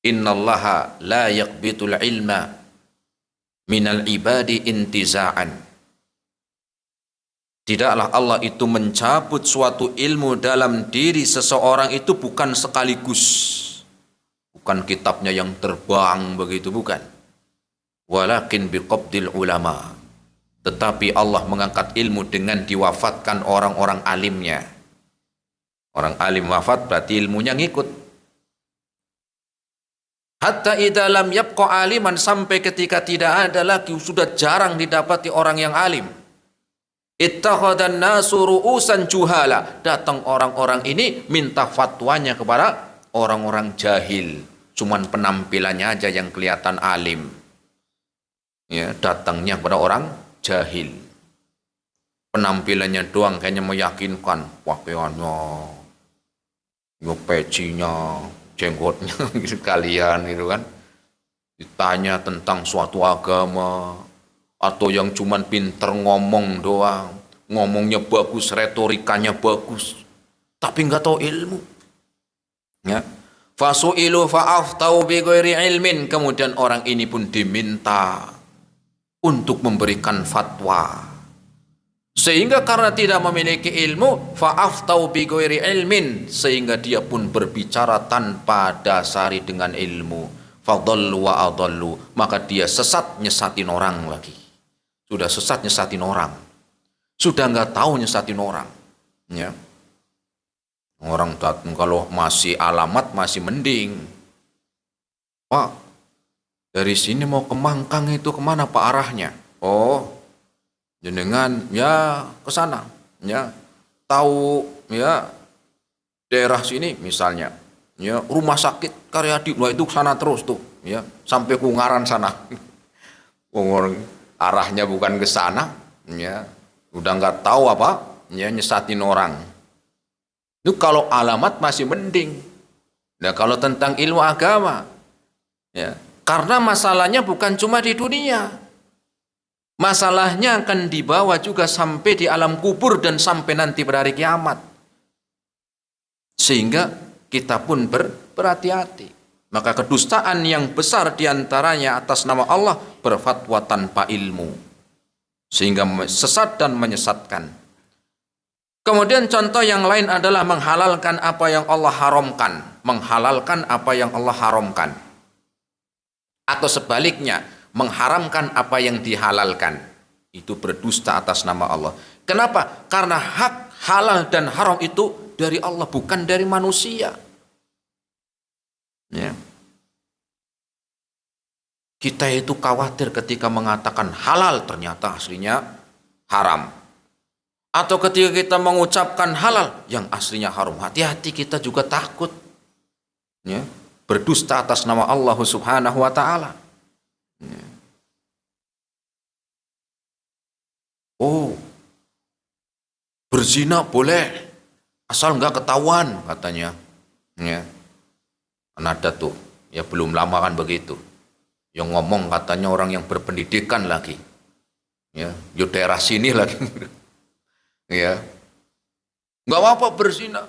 "Innallaha la yaqbitul ilma minal ibadi intiza'an." Tidaklah Allah itu mencabut suatu ilmu dalam diri seseorang itu bukan sekaligus. Bukan kitabnya yang terbang begitu, bukan. Walakin biqabdil ulama. Tetapi Allah mengangkat ilmu dengan diwafatkan orang-orang alimnya. Orang alim wafat berarti ilmunya ngikut. Hatta idza lam yabqa aliman, sampai ketika tidak ada lagi, sudah jarang didapati orang yang alim. Ittakhadhan nasu ru'usan juhala. Datang orang-orang ini minta fatwanya kepada orang-orang jahil. Cuman penampilannya aja yang kelihatan alim. Ya, datangnya kepada orang jahil. Penampilannya doang kayaknya meyakinkan, pakaiannya, pecinya, jenggotnya gitu kalian gitu kan. Ditanya tentang suatu agama, atau yang cuman pinter ngomong doang, ngomongnya bagus, retorikanya bagus, tapi nggak tahu ilmu. Ya, fasu'ilu fa'aftau bi ghairi ilmin. Kemudian orang ini pun diminta untuk memberikan fatwa, sehingga karena tidak memiliki ilmu, fa'aftau bi ghairi ilmin, sehingga dia pun berbicara tanpa dasari dengan ilmu. Fadallu wa adallu, maka dia sesat nyesatin orang lagi. Sudah sesat nyesatin orang, sudah nggak tahu nyesatin orang. Ya. Orang datang kalau masih alamat masih mending. Pak, dari sini mau ke Mangkang itu kemana Pak arahnya? Oh, jenengan ya ke sana. Ya, tahu ya daerah sini misalnya. Ya, rumah sakit Karyadi, wah itu sana terus tuh. Ya, sampai ke Ungaran sana. Arahnya bukan ke sana, ya, udah nggak tahu apa, ya, nyesatin orang. Itu kalau alamat masih mending. Nah kalau tentang ilmu agama, ya, karena masalahnya bukan cuma di dunia, masalahnya akan dibawa juga sampai di alam kubur dan sampai nanti pada hari kiamat. Sehingga kita pun berhati-hati. Maka kedustaan yang besar diantaranya atas nama Allah berfatwa tanpa ilmu, sehingga sesat dan menyesatkan. Kemudian contoh yang lain adalah menghalalkan apa yang Allah haramkan, menghalalkan apa yang Allah haramkan, atau sebaliknya mengharamkan apa yang dihalalkan. Itu berdusta atas nama Allah. Kenapa? Karena hak halal dan haram itu dari Allah, bukan dari manusia. Ya. Kita itu khawatir ketika mengatakan halal ternyata aslinya haram. Atau ketika kita mengucapkan halal yang aslinya haram. Hati-hati, kita juga takut ya, berdusta atas nama Allah Subhanahu wa taala. Ya. Oh, berzina boleh asal nggak ketahuan katanya. Ya. Kan ada tuh, ya belum lama kan begitu. Yang ngomong katanya orang yang berpendidikan lagi. Ya, di daerah sini lagi. Ya. Nggak apa-apa berzina.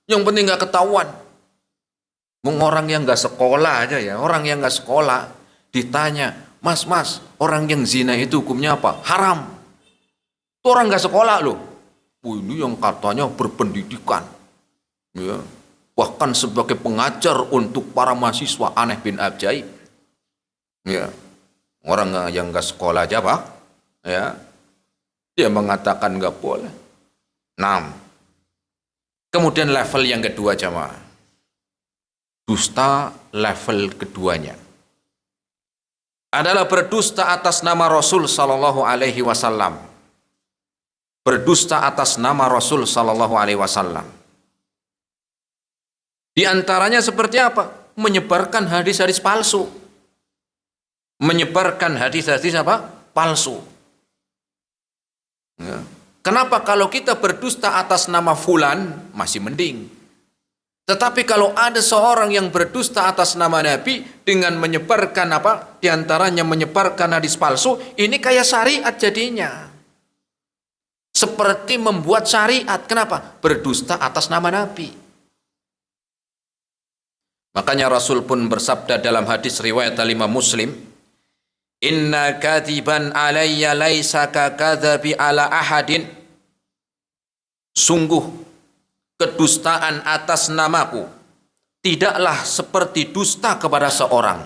Yang penting nggak ketahuan. Orang yang nggak sekolah aja ya, orang yang nggak sekolah ditanya, mas, orang yang zina itu hukumnya apa? Haram. Itu orang nggak sekolah loh. Ini yang katanya berpendidikan. Ya. Bahkan sebagai pengajar untuk para mahasiswa, aneh bin ajaib. Ya, orang yang nggak sekolah aja pak, ya, dia mengatakan nggak boleh. Nah, kemudian level yang kedua jamaah, dusta level keduanya adalah berdusta atas nama Rasul Sallallahu Alaihi Wasallam. Berdusta atas nama Rasul Sallallahu Alaihi Wasallam. Di antaranya seperti apa? Menyebarkan hadis-hadis palsu. Menyebarkan hadis-hadis apa? Palsu. Ya. Kenapa kalau kita berdusta atas nama fulan masih mending? Tetapi kalau ada seorang yang berdusta atas nama Nabi dengan menyebarkan apa? Di antaranya menyebarkan hadis palsu, ini kayak syariat jadinya. Seperti membuat syariat. Kenapa? Berdusta atas nama Nabi. Makanya Rasul pun bersabda dalam hadis riwayat Imam Muslim, inna kadiban alayya laisa kakadzabi ala ahadin. Sungguh kedustaan atas namaku tidaklah seperti dusta kepada seorang.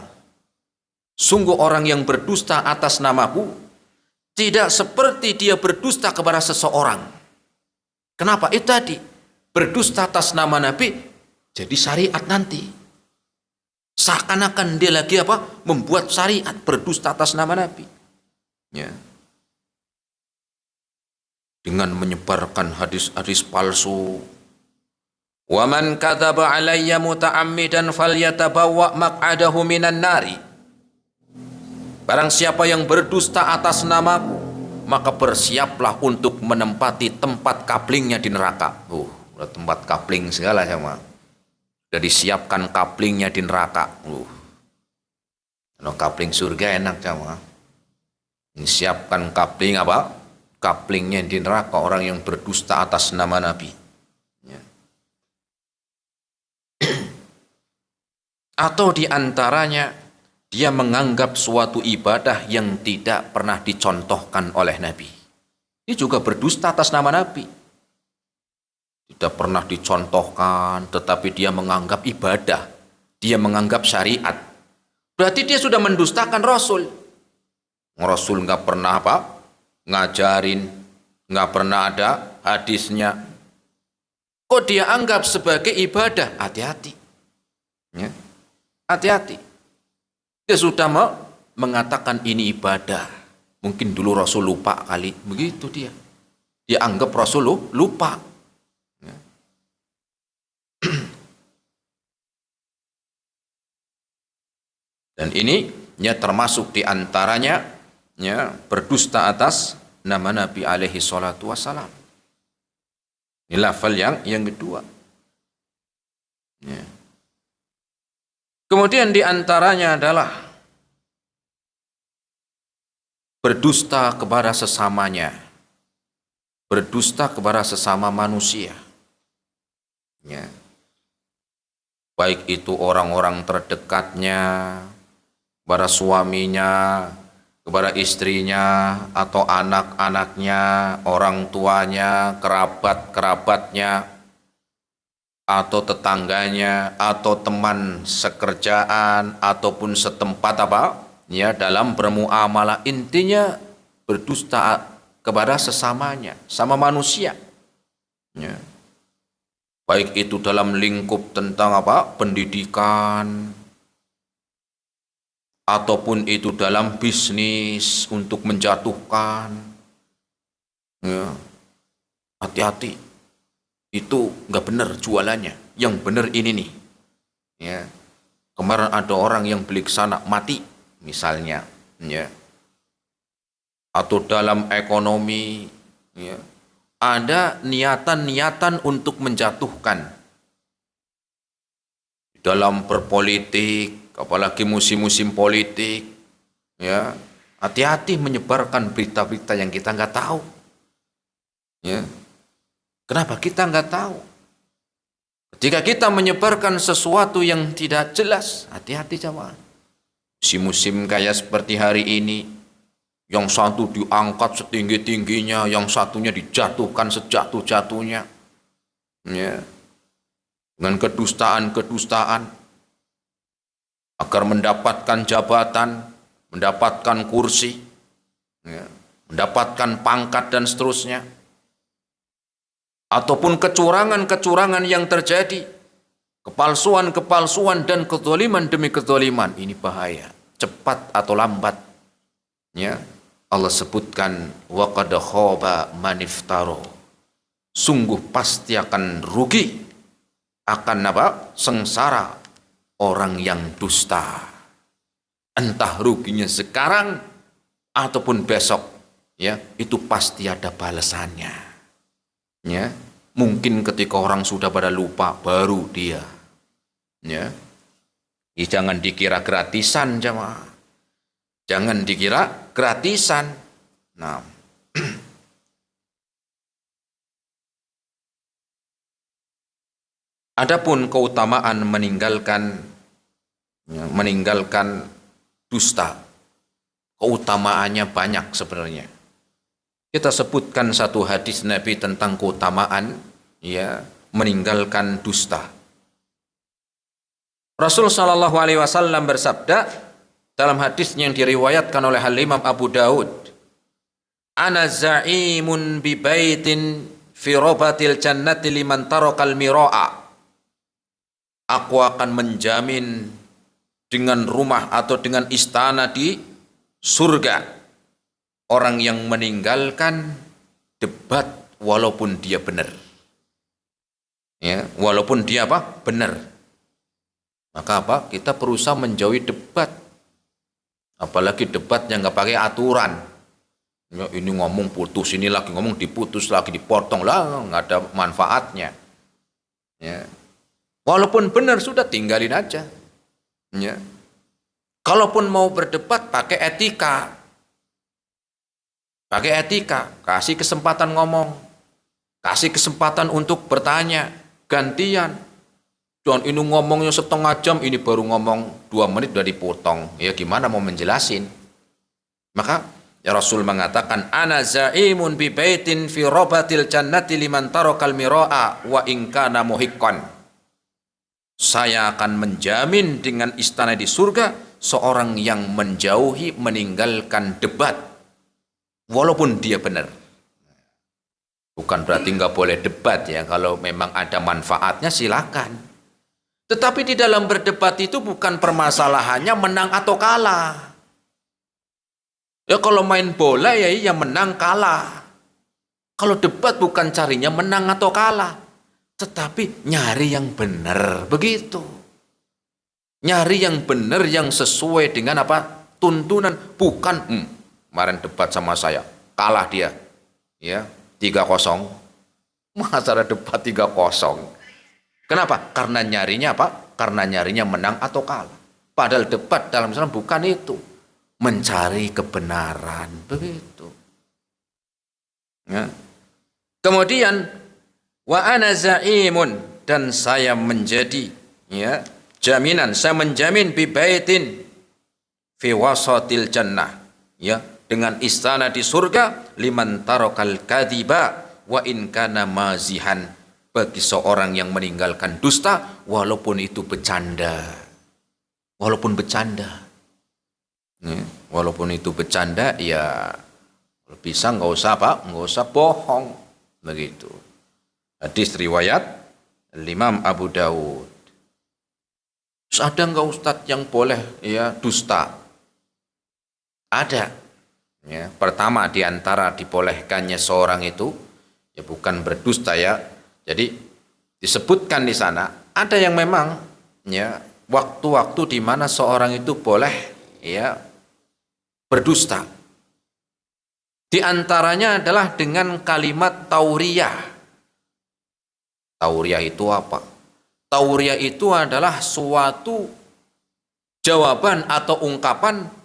Sungguh orang yang berdusta atas namaku tidak seperti dia berdusta kepada seseorang. Kenapa? Itu tadi, berdusta atas nama Nabi jadi syariat nanti. Seakan-akan dia lagi apa? Membuat syariat, berdusta atas nama Nabi. Ya. Dengan menyebarkan hadis-hadis palsu. Wa man kadzaba alayya muta'ammidan falyatabawwa maq'adahu minan nari. Barang siapa yang berdusta atas namaku, maka bersiaplah untuk menempati tempat kaplingnya di neraka. Tempat kapling segala sama. Sudah disiapkan kaplingnya di neraka. Kalau kapling surga enak sama. Disiapkan kapling apa? Kaplingnya di neraka orang yang berdusta atas nama Nabi. Ya. Atau diantaranya dia menganggap suatu ibadah yang tidak pernah dicontohkan oleh Nabi. Ini juga berdusta atas nama Nabi. Tidak pernah dicontohkan, tetapi dia menganggap ibadah, dia menganggap syariat. Berarti dia sudah mendustakan Rasul. Rasul nggak pernah apa? Ngajarin, nggak pernah ada hadisnya. Kok dia anggap sebagai ibadah? Hati-hati. Ya. Hati-hati. Dia sudah mengatakan ini ibadah. Mungkin dulu Rasul lupa kali, begitu dia. Dia anggap Rasul lupa. Dan ini ya termasuk diantaranya ya berdusta atas nama Nabi alaihi salatu wassalam. Ini level yang kedua. Ya. Kemudian diantaranya adalah berdusta kepada sesamanya, berdusta kepada sesama manusia. Ya. Baik itu orang-orang terdekatnya, kepada suaminya, kepada istrinya, atau anak-anaknya, orang tuanya, kerabat-kerabatnya, atau tetangganya, atau teman sekerjaan, ataupun setempat apa, ya dalam bermuamalah. Intinya berdusta kepada sesamanya, sama manusia. Ya. Baik itu dalam lingkup tentang apa, pendidikan, ataupun itu dalam bisnis untuk menjatuhkan, ya, hati-hati, itu nggak benar jualannya, yang benar ini nih, ya. Kemarin ada orang yang beli ke sana mati misalnya, ya. Atau dalam ekonomi, ya, ada niatan-niatan untuk menjatuhkan. Dalam berpolitik, apalagi musim-musim politik, ya, hati-hati menyebarkan berita-berita yang kita nggak tahu, ya. Kenapa kita nggak tahu? Ketika kita menyebarkan sesuatu yang tidak jelas, hati-hati jamaah. Musim-musim kayak seperti hari ini, yang satu diangkat setinggi-tingginya, yang satunya dijatuhkan sejatuh-jatuhnya, ya, dengan kedustaan-kedustaan, agar mendapatkan jabatan, mendapatkan kursi, ya, mendapatkan pangkat dan seterusnya. Ataupun kecurangan-kecurangan yang terjadi, kepalsuan-kepalsuan dan kezaliman demi kezaliman, ini bahaya, cepat atau lambat, ya. Allah sebutkan wa qad khaba man iftara, sungguh pasti akan rugi, akan apa? Sengsara orang yang dusta. Entah ruginya sekarang ataupun besok, ya, itu pasti ada balasannya. Ya, mungkin ketika orang sudah pada lupa baru dia, ya. Jangan dikira gratisan jamaah, jangan dikira gratisan. Nah, adapun keutamaan meninggalkan, ya, meninggalkan dusta, keutamaannya banyak sebenarnya. Kita sebutkan satu hadis Nabi tentang keutamaan, ya, meninggalkan dusta. Rasul Shallallahu Alaihi Wasallam bersabda dalam hadis yang diriwayatkan oleh Imam Abu Daud, "Ana za'imun bi baitin fi robatil jannati liman tarakal miraa." Aku akan menjamin dengan rumah atau dengan istana di surga orang yang meninggalkan debat walaupun dia benar, ya, walaupun dia apa? Benar. Maka apa? Kita berusaha menjauhi debat, apalagi debat yang nggak pakai aturan, ya, ini ngomong putus, ini lagi ngomong diputus, lagi dipotong lah, nggak ada manfaatnya, ya. Walaupun benar sudah tinggalin aja, ya. Kalaupun mau berdebat pakai etika, kasih kesempatan ngomong, kasih kesempatan untuk bertanya, gantian. Dan ini ngomongnya setengah jam, ini baru ngomong 2 menit udah dipotong. Ya gimana mau menjelasin? Maka ya Rasul mengatakan, ana zaimun bi baitin fi robatil jannati liman tarakal miraa wa in kana muhiqqan. Saya akan menjamin dengan istana di surga seorang yang menjauhi, meninggalkan debat walaupun dia benar. Bukan berarti nggak boleh debat, ya, kalau memang ada manfaatnya silakan. Tetapi di dalam berdebat itu bukan permasalahannya menang atau kalah. Ya kalau main bola ya menang kalah. Kalau debat bukan carinya menang atau kalah, tetapi nyari yang benar, begitu. Nyari yang benar, yang sesuai dengan apa? Tuntunan, bukan kemarin debat sama saya, kalah dia, ya, 3-0. Masa ada debat 3-0? Kenapa? Karena nyarinya apa? Karena nyarinya menang atau kalah. Padahal debat dalam Islam bukan itu, mencari kebenaran, begitu. Ya. Kemudian wa ana zaimun, dan saya menjadi, ya, jaminan, saya menjamin bi baitin fi wasatil jannah, ya, dengan istana di surga, liman tarakal kadhiba wa in kana mazihan, bagi seorang yang meninggalkan dusta walaupun itu bercanda. Walaupun bercanda, ya, walaupun itu bercanda, ya bisa nggak usah apa, nggak usah bohong, begitu. Hadis riwayat Imam Abu Daud. Ada nggak Ustadz yang boleh, ya, dusta? Ada. Ya, pertama di antara dibolehkannya seorang itu ya bukan berdusta ya. Jadi disebutkan di sana ada yang memang ya waktu-waktu di mana seorang itu boleh ya berdusta. Di antaranya adalah dengan kalimat tauriyah. Tauriyah itu apa? Tauriyah itu adalah suatu jawaban atau ungkapan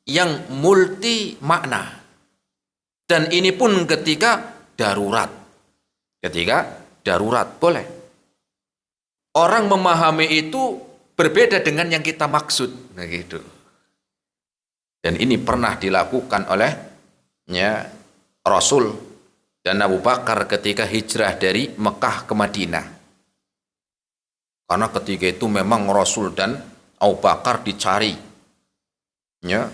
yang multi makna. Dan ini pun ketika darurat. Ketika darurat boleh. Orang memahami itu berbeda dengan yang kita maksud. Nah gitu. Dan ini pernah dilakukan oleh ya, Rasul dan Abu Bakar ketika hijrah dari Mekah ke Madinah. Karena ketika itu memang Rasul dan Abu Bakar dicari. Ya,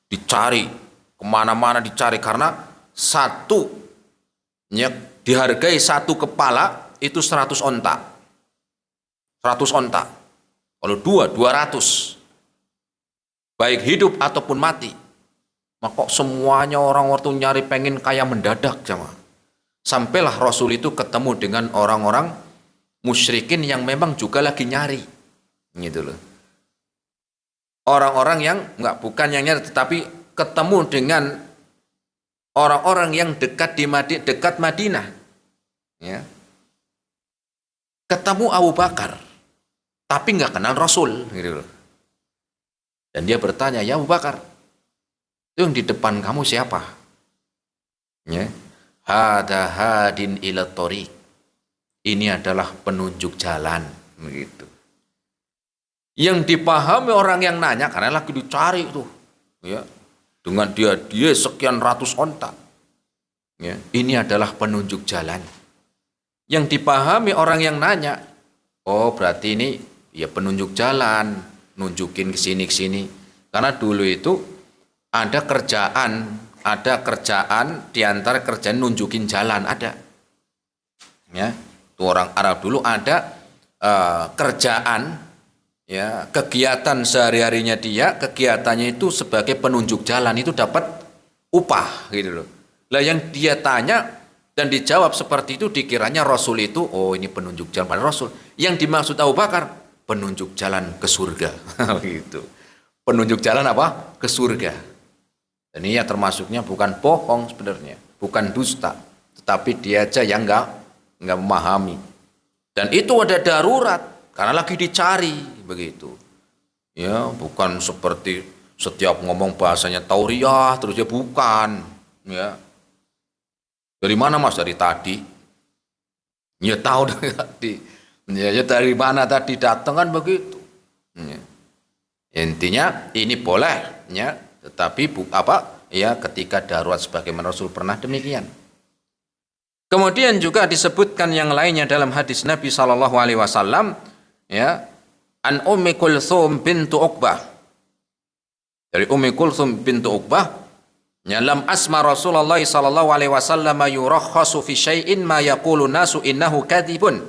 dicari kemana-mana dicari karena satu ya, dihargai satu kepala itu 100 onta 100 onta kalau 200 baik hidup ataupun mati. Maka semuanya orang waktu nyari pengen kaya mendadak sama. Sampailah Rasul itu ketemu dengan orang-orang musyrikin yang memang juga lagi nyari gitu loh. Orang-orang yang bukan yang nyari tetapi ketemu dengan orang-orang yang dekat dekat Madinah. Ya. Ketemu Abu Bakar tapi nggak kenal Rasul gitu loh. Dan dia bertanya, "Ya Abu Bakar, itu yang di depan kamu siapa?" Ya. Hada hadin ila thoriq. Ini adalah penunjuk jalan begitu. Yang dipahami orang yang nanya karena lagi dicari tuh, ya, dengan dia sekian ratus onta. Ya, ini adalah penunjuk jalan. Yang dipahami orang yang nanya, oh berarti ini ya penunjuk jalan, nunjukin ke sini. Karena dulu itu ada kerjaan di antara kerjaan nunjukin jalan ada. Ya, tuh orang Arab dulu ada kerjaan. Ya, kegiatan sehari-harinya dia, kegiatannya itu sebagai penunjuk jalan itu dapat upah gitu loh. Lah yang dia tanya dan dijawab seperti itu dikiranya Rasul itu, oh ini penunjuk jalan pada Rasul. Yang dimaksud Abu Bakar, penunjuk jalan ke surga. Gitu. Penunjuk jalan apa? Ke surga. Dan ini ya termasuknya bukan bohong sebenarnya, bukan dusta, tetapi dia aja yang enggak memahami. Dan itu ada darurat. Karena lagi dicari begitu. Ya, bukan seperti setiap ngomong bahasanya tauriyah terus ya bukan, ya. Dari mana Mas? Dari tadi. Ya tahu dari tadi. Ya dari mana tadi datang kan begitu. Ya. Intinya ini boleh ya, tetapi ya ketika darurat sebagaimana Rasul pernah demikian. Kemudian juga disebutkan yang lainnya dalam hadis Nabi sallallahu alaihi wasallam ya, an Ummi Kulthum bintu Uqbah. Dari Ummi Kulthum bintu Uqbah, ya lam asma Rasulullah sallallahu alaihi wasallam yurakhasu fi syai'in ma yaqulu nasu innahu kadhibun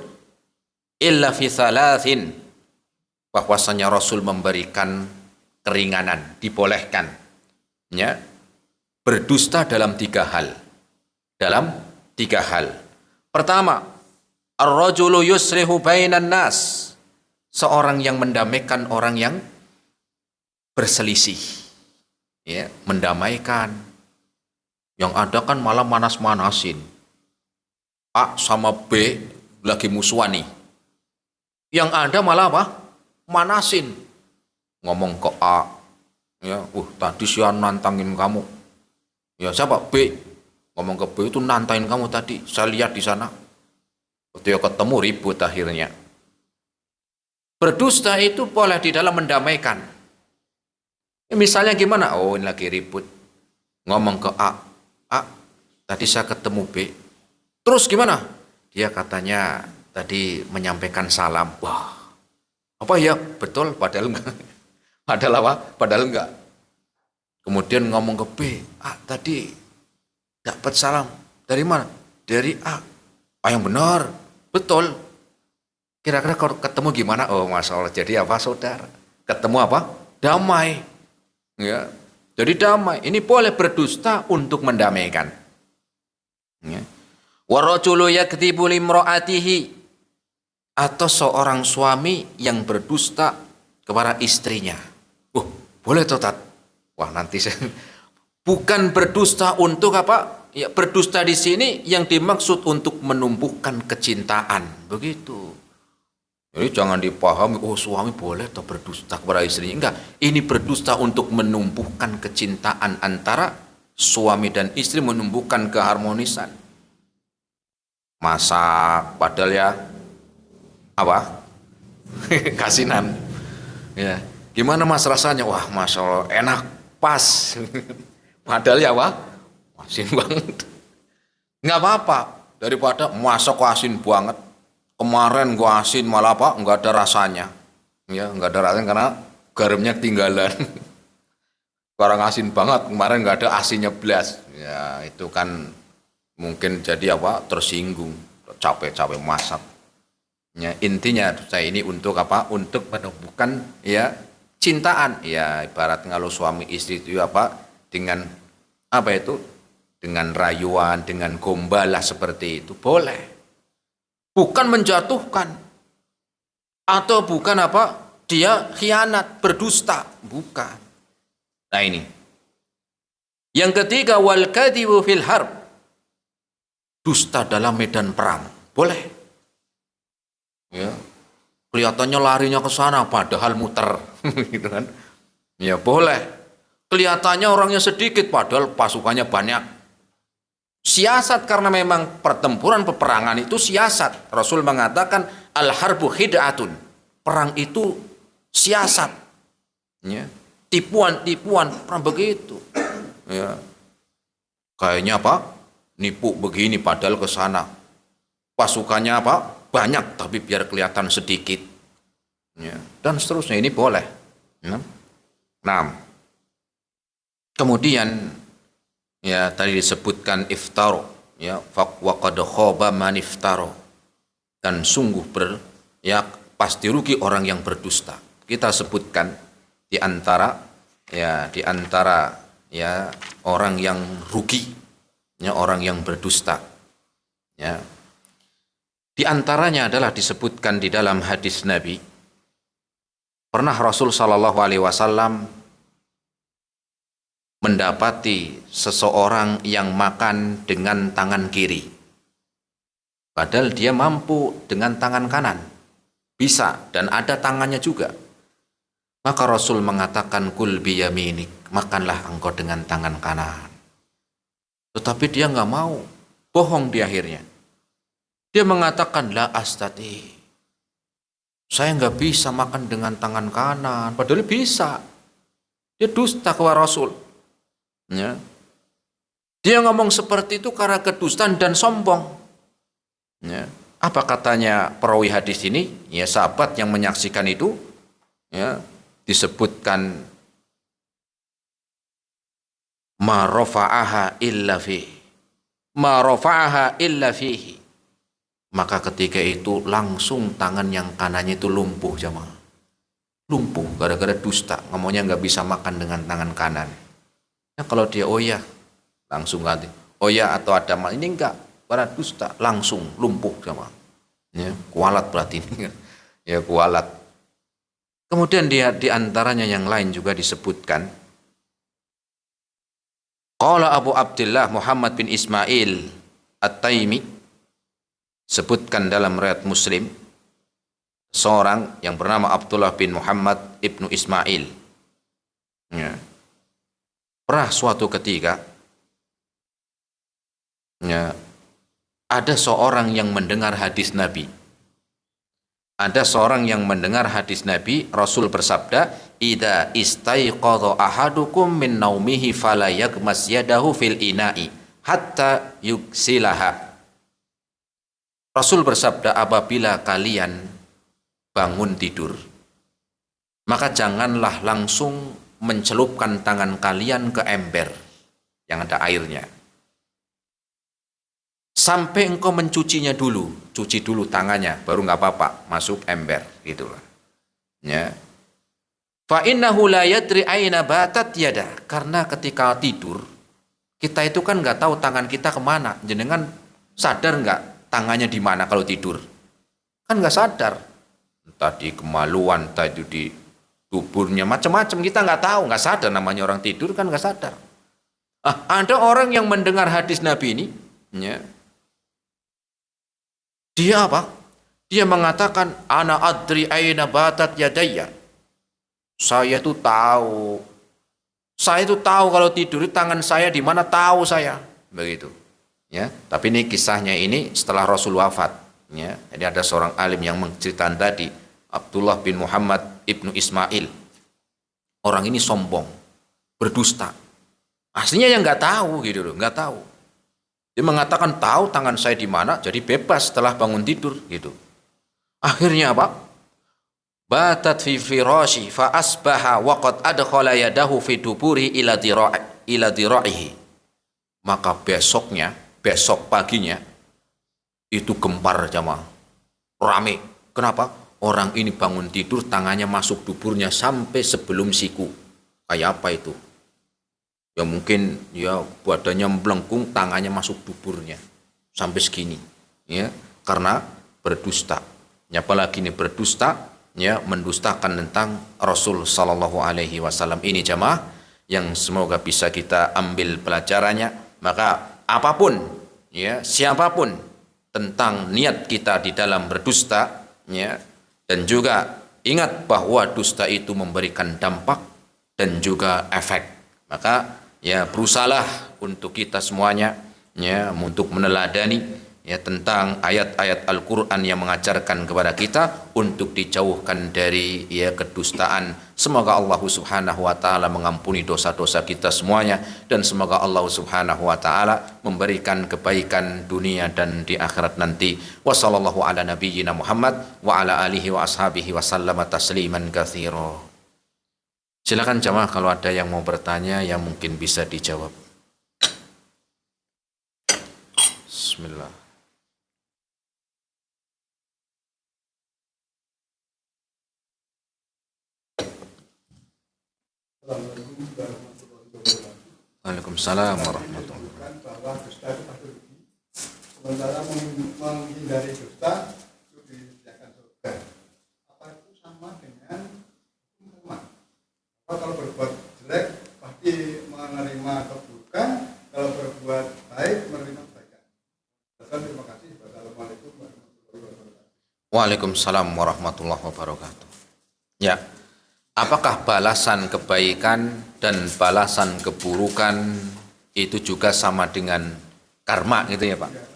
illa fi thalathin. Bahwasanya Rasul memberikan keringanan, dibolehkan ya, berdusta dalam 3 hal. Dalam 3 hal. Pertama, ar-rajulu yuslihu bainan nas. Seorang yang mendamaikan orang yang berselisih, ya, mendamaikan. Yang ada kan malah manas-manasin. A sama B lagi musuhan nih. Yang ada malah apa? Manasin. Ngomong ke A, ya, tadi sih nantangin kamu. Ya siapa? B. Ngomong ke B itu nantangin kamu tadi. Saya lihat di sana. Ketika ketemu ribut akhirnya. Berdusta itu boleh di dalam mendamaikan. Misalnya gimana? Oh ini lagi ribut. Ngomong ke A. A, tadi saya ketemu B. Terus gimana? Dia katanya tadi menyampaikan salam. Wah, apa ya? Betul, padahal enggak. Padahal apa? Padahal enggak. Kemudian ngomong ke B. A, tadi dapat salam. Dari mana? Dari A. A yang benar. Betul. Kira-kira kalau ketemu gimana? Oh Masya Allah, jadi apa saudara? Ketemu apa? Damai. Ya. Jadi damai. Ini boleh berdusta untuk mendamaikan. Ya. Wa rajulu yakdzibu limraatihi, atau seorang suami yang berdusta kepada istrinya. Boleh totat. Wah, nanti saya bukan berdusta untuk apa? Ya, berdusta di sini yang dimaksud untuk menumbuhkan kecintaan, begitu. Jadi jangan dipahami, suami boleh atau berdusta kepada istrinya. Enggak, ini berdusta untuk menumbuhkan kecintaan antara suami dan istri, menumbuhkan keharmonisan. Masak, padahal ya apa? Kasinan. Ya, gimana mas rasanya? Wah, masya Allah, enak, pas. Padahal ya wah, asin banget. Nggak apa-apa, daripada masak asin banget. Kemarin gua asin malah apa? Nggak ada rasanya. Ya, nggak ada rasanya karena garamnya ketinggalan. Barang asin banget, kemarin nggak ada asinnya belas. Ya, itu kan mungkin jadi apa? Tersinggung, capek-capek masak. Ya, intinya saya ini untuk apa? Untuk menumbuhkan ya cintaan. Ya, ibarat kalau suami istri itu apa? Dengan apa itu? Dengan rayuan, dengan gombalah seperti itu boleh. Bukan menjatuhkan atau bukan apa? Dia khianat, berdusta, bukan. Nah ini. Yang ketiga, wal kadhibu fil harb. Dusta dalam medan perang. Boleh. Ya. Kelihatannya larinya ke sana padahal muter gitu kan. Ya boleh. Kelihatannya orangnya sedikit padahal pasukannya banyak. Siasat, karena memang pertempuran peperangan itu siasat. Rasul mengatakan al-harbu khid'atun. Perang itu siasat. Ya. Tipuan-tipuan, perang begitu. Ya. Kayaknya apa? Nipu begini padahal ke sana. Pasukannya apa? Banyak tapi biar kelihatan sedikit. Ya. Dan seterusnya, ini boleh. Ya. Nah, kemudian ya tadi disebutkan iftaro, ya, wa qad khaba man iftaro, dan sungguh ya pasti rugi orang yang berdusta. Kita sebutkan di antara ya orang yang rugi, ya orang yang berdusta. Ya. Di antaranya adalah disebutkan di dalam hadis Nabi, pernah Rasul sallallahu alaihi wasallam mendapati seseorang yang makan dengan tangan kiri. Padahal dia mampu dengan tangan kanan. Bisa, dan ada tangannya juga. Maka Rasul mengatakan, kul biyaminik, makanlah engkau dengan tangan kanan. Tetapi dia nggak mau, bohong di akhirnya. Dia mengatakan, la astati, saya nggak bisa makan dengan tangan kanan. Padahal bisa. Dia dusta kepada Rasul. Ya. Dia ngomong seperti itu karena kedustaan dan sombong. Ya. Apa katanya perawi hadis ini? Ya, sahabat yang menyaksikan itu, ya, disebutkan ma rafa'aha illa fihi. Ma rafa'aha illa fihi. Maka ketika itu langsung tangan yang kanannya itu lumpuh, jamaah. Lumpuh gara-gara dusta, ngomongnya nggak bisa makan dengan tangan kanan. Ya, kalau dia ya langsung ganti ya, atau ada mal ini enggak, para dusta langsung lumpuh sama. Ya, kualat berarti ini. Ya, kualat. Kemudian dia di antaranya yang lain juga disebutkan. Qala Abu Abdullah Muhammad bin Ismail At-Taimi, sebutkan dalam riwayat Muslim, seorang yang bernama Abdullah bin Muhammad ibnu Ismail. Ya. Pernah suatu ketika ya, ada seorang yang mendengar hadis Nabi. Ada seorang yang mendengar hadis Nabi, Rasul bersabda, "Idza istaiqadha ahadukum min naumihi fala yaghmas yadahu fil ina'i hatta yughsilaha." Rasul bersabda, apabila kalian bangun tidur, maka janganlah langsung mencelupkan tangan kalian ke ember yang ada airnya. Sampai engkau mencucinya dulu, cuci dulu tangannya, baru nggak apa-apa masuk ember, gitulah. Ya. Fa innahu la yadri aina batat yada. Karena ketika tidur, kita itu kan nggak tahu tangan kita kemana. Jenengan sadar nggak tangannya di mana kalau tidur? Kan nggak sadar. Entah di kemaluan, entah itu di tuburnya, macam-macam kita nggak tahu, nggak sadar. Namanya orang tidur kan nggak sadar. Ada orang yang mendengar hadis Nabi ini, ya, dia apa? Dia mengatakan, ana adri aina batat yadayya. Saya itu tahu kalau tidur tangan saya di mana, tahu saya, begitu. Ya, tapi ini kisahnya ini setelah Rasul wafat. Ya, jadi ada seorang alim yang menceritakan tadi, Abdullah bin Muhammad ibnu Ismail. Orang ini sombong, berdusta. Aslinya yang nggak tahu gitu loh, nggak tahu. Dia mengatakan tahu tangan saya di mana, jadi bebas setelah bangun tidur gitu. Akhirnya apa? Batat fi firashi fa asbaha wa qad adkhala yadahu fi duburi ila dira'ihi. Maka besok paginya itu gempar jamaah. Rame. Kenapa? Orang ini bangun tidur tangannya masuk duburnya sampai sebelum siku. Kayak apa itu? Ya mungkin ya badannya melengkung, tangannya masuk duburnya sampai segini. Ya, karena berdusta. Ya, apalagi ini berdusta, ya, mendustakan tentang Rasul sallallahu alaihi wasallam ini jamaah, yang semoga bisa kita ambil pelajarannya. Maka apapun, ya, siapapun, tentang niat kita di dalam berdusta, ya, dan juga ingat bahwa dusta itu memberikan dampak dan juga efek. Maka ya berusahalah untuk kita semuanya, ya, untuk meneladani, ya, tentang ayat-ayat Al-Quran yang mengajarkan kepada kita untuk dijauhkan dari, ya, kedustaan. Semoga Allah subhanahu wa ta'ala mengampuni dosa-dosa kita semuanya, dan semoga Allah subhanahu wa ta'ala memberikan kebaikan dunia dan di akhirat nanti. Wa sallallahu ala nabiyyina Muhammad wa ala alihi wa ashabihi wa sallama tasliman katsira. Silakan jamaah kalau ada yang mau bertanya yang mungkin bisa dijawab. Bismillah. Waalaikumsalam warahmatullahi wabarakatuh. Bahwa dusta itu pasti rugi. Sementara menghindari dusta itu disediakan surga. Apa itu sama dengan hukuman? Kalau berbuat jelek pasti menerima keburukan, kalau berbuat baik menerima kebaikan. Terima kasih. Wassalamualaikum warahmatullahi wabarakatuh. Waalaikumsalam warahmatullahi wabarakatuh. Ya. Apakah balasan kebaikan dan balasan keburukan itu juga sama dengan karma gitu ya Pak? Ya,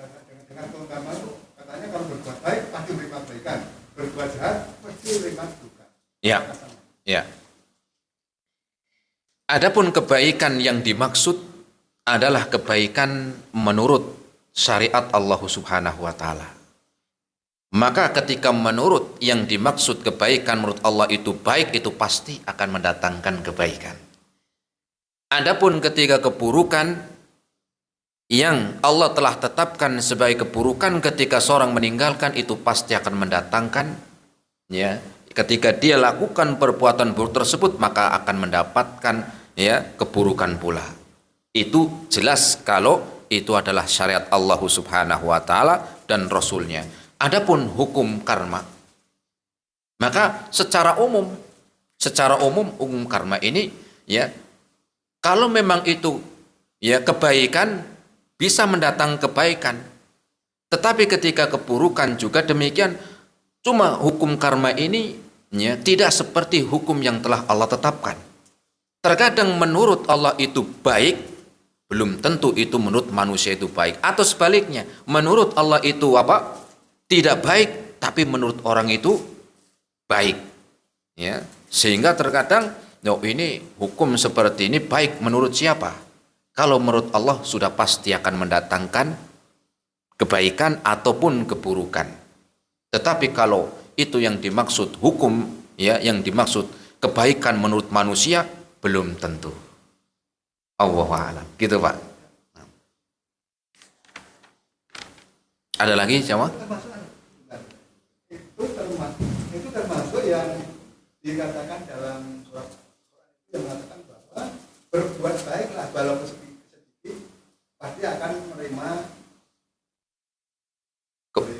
dengan karma itu katanya kalau berbuat baik pasti menerima kebaikan, berbuat jahat pasti menerima keburukan. Ya, ya. Adapun kebaikan yang dimaksud adalah kebaikan menurut syariat Allah Subhanahu wa taala. Maka ketika menurut yang dimaksud kebaikan menurut Allah itu baik, itu pasti akan mendatangkan kebaikan. Adapun ketika keburukan yang Allah telah tetapkan sebagai keburukan ketika seorang meninggalkan, itu pasti akan mendatangkan, ya, ketika dia lakukan perbuatan buruk tersebut maka akan mendapatkan, ya, keburukan pula. Itu jelas kalau itu adalah syariat Allah Subhanahu wa taala dan Rasulnya. Adapun hukum karma, maka secara umum hukum karma ini, ya, kalau memang itu, ya, kebaikan bisa mendatang kebaikan, tetapi ketika keburukan juga demikian. Cuma hukum karma ini, ya, tidak seperti hukum yang telah Allah tetapkan. Terkadang menurut Allah itu baik, belum tentu itu menurut manusia itu baik, atau sebaliknya, menurut Allah itu apa? Tidak baik, tapi menurut orang itu baik, ya. Sehingga terkadang, oh, ini hukum seperti ini baik menurut siapa? Kalau menurut Allah sudah pasti akan mendatangkan kebaikan ataupun keburukan. Tetapi kalau itu yang dimaksud hukum, ya, yang dimaksud kebaikan menurut manusia, belum tentu. Allahu a'lam. Gitu Pak. Ada lagi jamaah? Itu termasuk yang dikatakan dalam surat itu yang mengatakan bahwa berbuat baiklah walaupun sedikit pasti akan menerima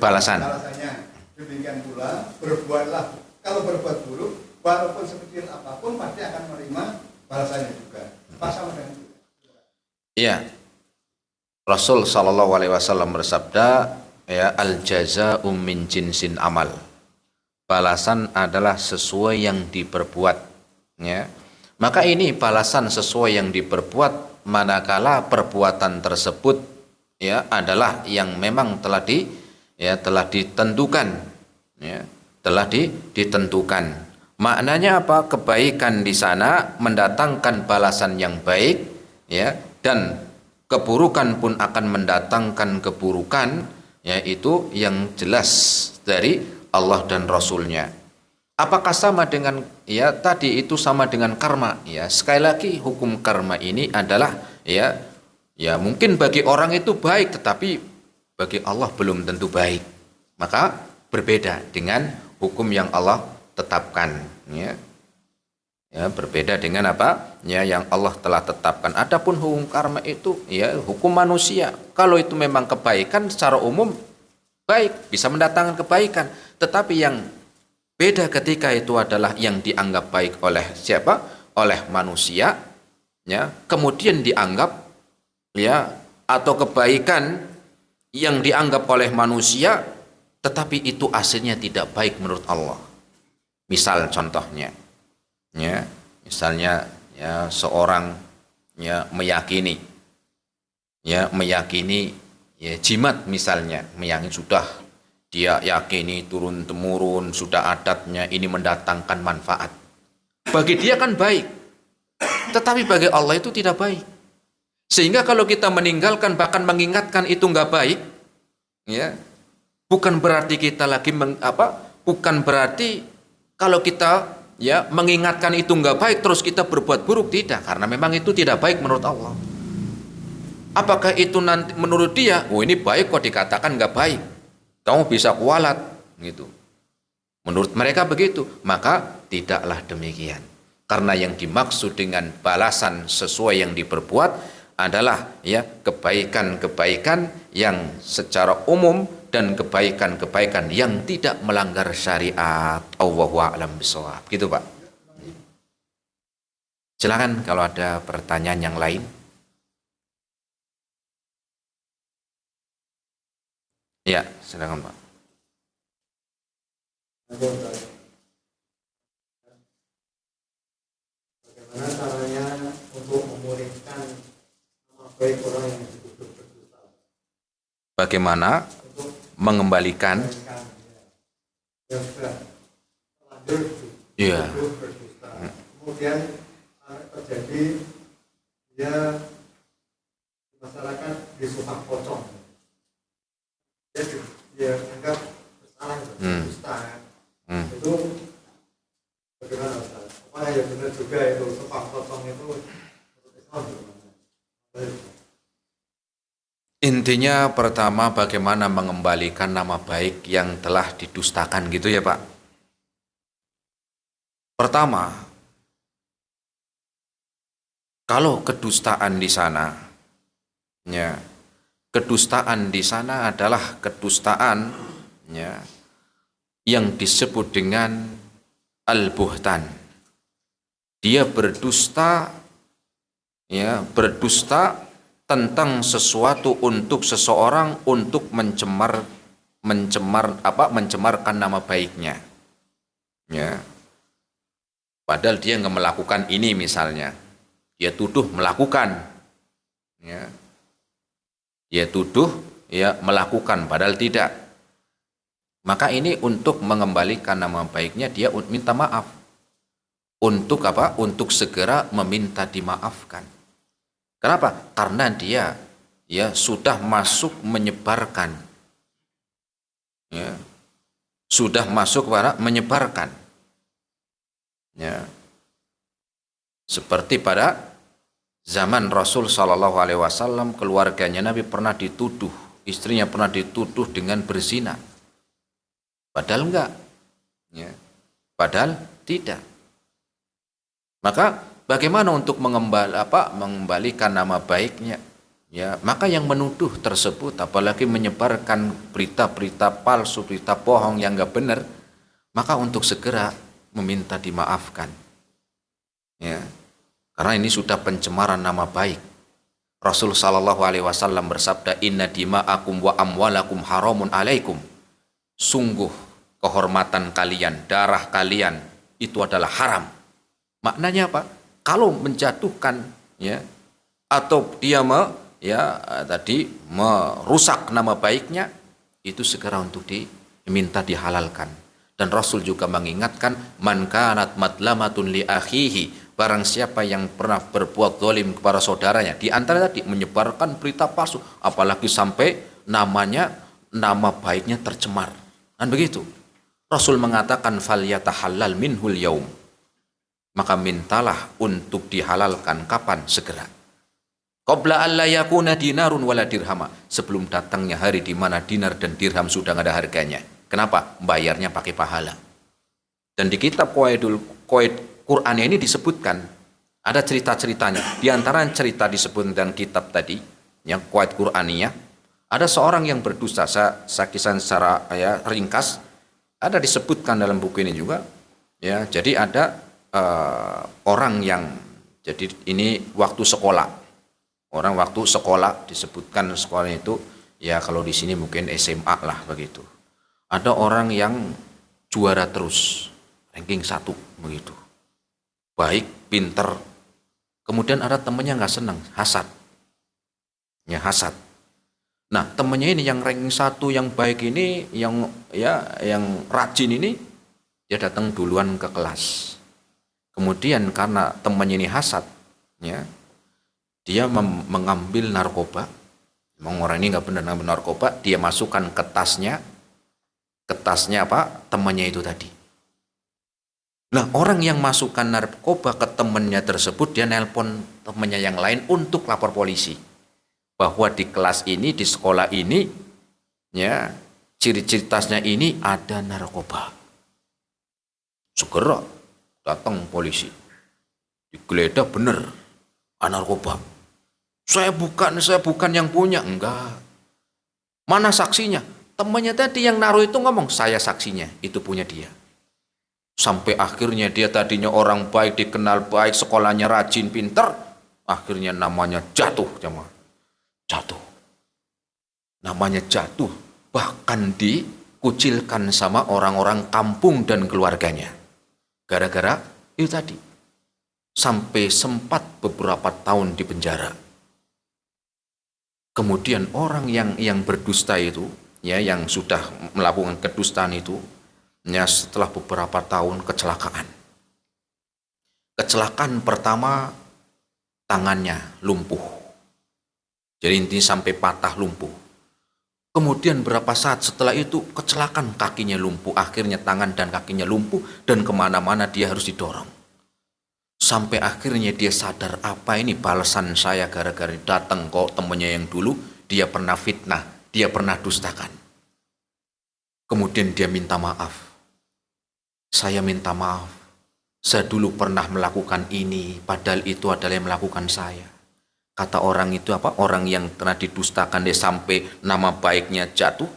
balasannya. Demikian pula berbuatlah, kalau berbuat buruk walaupun sekecil apapun pasti akan menerima balasannya juga. Pas sama dengan itu. Iya. Rasul sallallahu alaihi wasallam bersabda, ya, al jazaa'u min jinsin amal. Balasan adalah sesuai yang diperbuat, ya. Maka ini balasan sesuai yang diperbuat manakala perbuatan tersebut ya adalah yang memang telah ditentukan, ya, ditentukan. Maknanya apa? Kebaikan di sana mendatangkan balasan yang baik, ya, dan keburukan pun akan mendatangkan keburukan, yaitu yang jelas dari Allah dan Rasulnya. Apakah sama dengan tadi itu sama dengan karma? Ya, sekali lagi hukum karma ini adalah ya mungkin bagi orang itu baik, tetapi bagi Allah belum tentu baik. Maka berbeda dengan hukum yang Allah tetapkan. Ya, berbeda dengan apa? Ya, yang Allah telah tetapkan. Adapun hukum karma itu ya hukum manusia. Kalau itu memang kebaikan secara umum baik, bisa mendatangkan kebaikan. Tetapi yang beda ketika itu adalah yang dianggap baik oleh siapa? Oleh manusia, ya. Kemudian dianggap ya atau kebaikan yang dianggap oleh manusia tetapi itu aslinya tidak baik menurut Allah. Misal contohnya, ya, misalnya ya seorang ya meyakini ya jimat misalnya, meyakini sudah dia yakini turun temurun sudah adatnya ini mendatangkan manfaat. Bagi dia kan baik, tetapi bagi Allah itu tidak baik. Sehingga kalau kita meninggalkan bahkan mengingatkan itu nggak baik, ya bukan berarti kita lagi bukan berarti kalau kita ya mengingatkan itu nggak baik terus kita berbuat buruk, tidak, karena memang itu tidak baik menurut Allah. Apakah itu nanti menurut dia, oh ini baik kok dikatakan nggak baik, kamu bisa kualat gitu. Menurut mereka begitu, maka tidaklah demikian. Karena yang dimaksud dengan balasan sesuai yang diperbuat adalah ya kebaikan-kebaikan yang secara umum dan kebaikan-kebaikan yang tidak melanggar syariat. Allahu a'lam bishawab. Gitu, Pak. Silakan kalau ada pertanyaan yang lain. Ya, silakan, Pak. Bagaimana caranya untuk memulihkan nama baik orang yang dituduh berdosa? Bagaimana mengembalikan yang sudah terlanjur dituduh berdusta. Kemudian terjadi dia di masyarakat disumpah pocong. Dia anggap bersalah berdusta. Itu bagaimana Ustaz? Apakah ya benar juga itu sumpah pocong itu menurut Islam bagaimana? Intinya pertama bagaimana mengembalikan nama baik yang telah didustakan gitu ya Pak. Pertama, kalau kedustaan di sana, ya, kedustaan di sana adalah kedustaan ya, yang disebut dengan al-buhtan. Dia berdusta ya, berdusta tentang sesuatu untuk seseorang untuk mencemarkan nama baiknya. Ya. Padahal dia nggak melakukan ini misalnya. Dia tuduh melakukan. Ya. Dia tuduh ya melakukan padahal tidak. Maka ini untuk mengembalikan nama baiknya dia minta maaf. Untuk apa? Untuk segera meminta dimaafkan. Kenapa? Karena dia ya sudah masuk menyebarkan. Ya. Sudah masuk pada menyebarkan. Ya. Seperti pada zaman Rasul Shallallahu Alaihi Wasallam, keluarganya Nabi pernah dituduh, istrinya pernah dituduh dengan berzina. Padahal enggak. Ya. Padahal tidak. Maka bagaimana untuk mengembalikan nama baiknya? Ya, maka yang menuduh tersebut, apalagi menyebarkan berita-berita palsu, berita bohong yang enggak benar, maka untuk segera meminta dimaafkan. Ya, karena ini sudah pencemaran nama baik. Rasul sallallahu alaihi wasallam bersabda, "Inna dima'akum wa amwalakum haramun alaikum." Sungguh kehormatan kalian, darah kalian itu adalah haram. Maknanya apa? Kalau menjatuhkan, ya, atau dia merusak nama baiknya, itu segera untuk diminta dihalalkan. Dan Rasul juga mengingatkan, man kanat madlamatun li akhihi, barang siapa yang pernah berbuat zalim kepada saudaranya, di antara tadi menyebarkan berita palsu, apalagi sampai nama baiknya tercemar. Dan begitu. Rasul mengatakan falyatahallal minhul yaum. Maka mintalah untuk dihalalkan kapan? Segera. Qabla alla yakuna dinarun wala dirhama. Sebelum datangnya hari di mana dinar dan dirham sudah nggak ada harganya. Kenapa? Bayarnya pakai pahala. Dan di kitab Qawaid Quran ini disebutkan ada cerita-ceritanya. Di antara cerita disebut dalam kitab tadi, yang Qawaid Quraniyah, ada seorang yang berdusta. Saya kisah secara ringkas. Ada disebutkan dalam buku ini juga. Ya, jadi ada orang yang, jadi ini waktu sekolah. Orang waktu sekolah, disebutkan sekolahnya itu, ya kalau di sini mungkin SMA lah begitu. Ada orang yang juara terus, ranking 1 begitu. Baik, pinter. Kemudian ada temannya nggak senang, hasad. Ya, hasad. Nah, temannya ini yang ranking 1 yang baik ini, yang rajin ini, dia datang duluan ke kelas. Kemudian karena temannya ini hasad, ya, dia mengambil narkoba. Memang orang ini nggak benar ngambil narkoba, dia masukkan ke tasnya temannya itu tadi. Nah, orang yang masukkan narkoba ke temannya tersebut, dia nelpon temannya yang lain untuk lapor polisi bahwa di kelas ini, di sekolah ini, ya, ciri-ciri tasnya ini ada narkoba. Segera datang polisi, digeledah, bener narkoba. Saya bukan yang punya. Enggak. Mana saksinya? Temannya tadi yang naruh itu ngomong, saya saksinya, itu punya dia. Sampai akhirnya dia tadinya orang baik, dikenal baik, sekolahnya rajin, pinter, akhirnya namanya jatuh, jemaah. Jatuh. Namanya jatuh, bahkan dikucilkan sama orang-orang kampung dan keluarganya. Gara-gara itu tadi. Sampai sempat beberapa tahun di penjara. Kemudian orang yang berdusta itu, ya, yang sudah melakukan kedustaan itu, ya, setelah beberapa tahun kecelakaan. Kecelakaan pertama, tangannya lumpuh. Jadi intinya sampai patah lumpuh. Kemudian berapa saat setelah itu kecelakaan, kakinya lumpuh. Akhirnya tangan dan kakinya lumpuh dan kemana-mana dia harus didorong. Sampai akhirnya dia sadar, apa ini balasan saya gara-gara datang kok temannya yang dulu, dia pernah fitnah, dia pernah dustakan. Kemudian dia minta maaf. Saya minta maaf. Saya dulu pernah melakukan ini, padahal itu adalah yang melakukan saya. Kata orang itu apa? Orang yang pernah didustakan, dia sampai nama baiknya jatuh,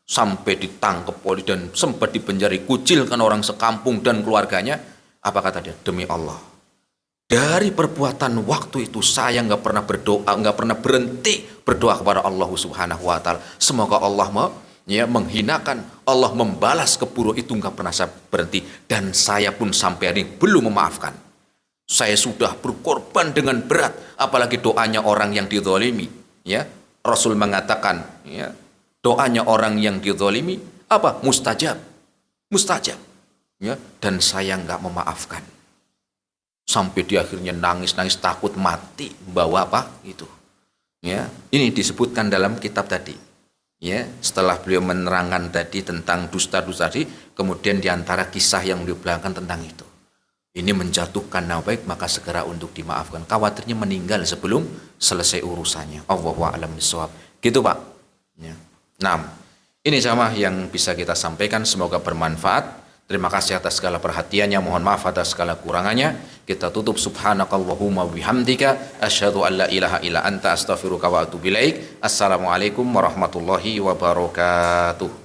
sampai ditangkap polisi dan sempat dipenjara, kucilkan orang sekampung dan keluarganya. Apa kata dia? Demi Allah, dari perbuatan waktu itu saya nggak pernah berdoa, nggak pernah berhenti berdoa kepada Allah Subhanahu Wa Taala. Semoga Allah menghinakan, Allah membalas keburuk itu, nggak pernah saya berhenti. Dan saya pun sampai hari ini belum memaafkan. Saya sudah berkorban dengan berat, apalagi doanya orang yang dizalimi. Ya, Rasul mengatakan, ya, doanya orang yang dizalimi apa? Mustajab, mustajab. Ya, dan saya nggak memaafkan. Sampai di akhirnya nangis takut mati, bawa apa? Itu. Ya, ini disebutkan dalam kitab tadi. Ya, setelah beliau menerangkan tadi tentang dusta-dusta tadi, kemudian diantara kisah yang beliau belakangkan tentang itu. Ini menjatuhkan nama baik, maka segera untuk dimaafkan. Khawatirnya meninggal sebelum selesai urusannya. Allahu a'lam bishawab. Gitu, Pak. Ya. Nah, ini jamaah yang bisa kita sampaikan, semoga bermanfaat. Terima kasih atas segala perhatiannya, mohon maaf atas segala kurangannya. Kita tutup subhanakallahumma bihamdika asyhadu an la ilaha illa anta astaghfiruka wa atubu ilaik. Assalamualaikum warahmatullahi wabarakatuh.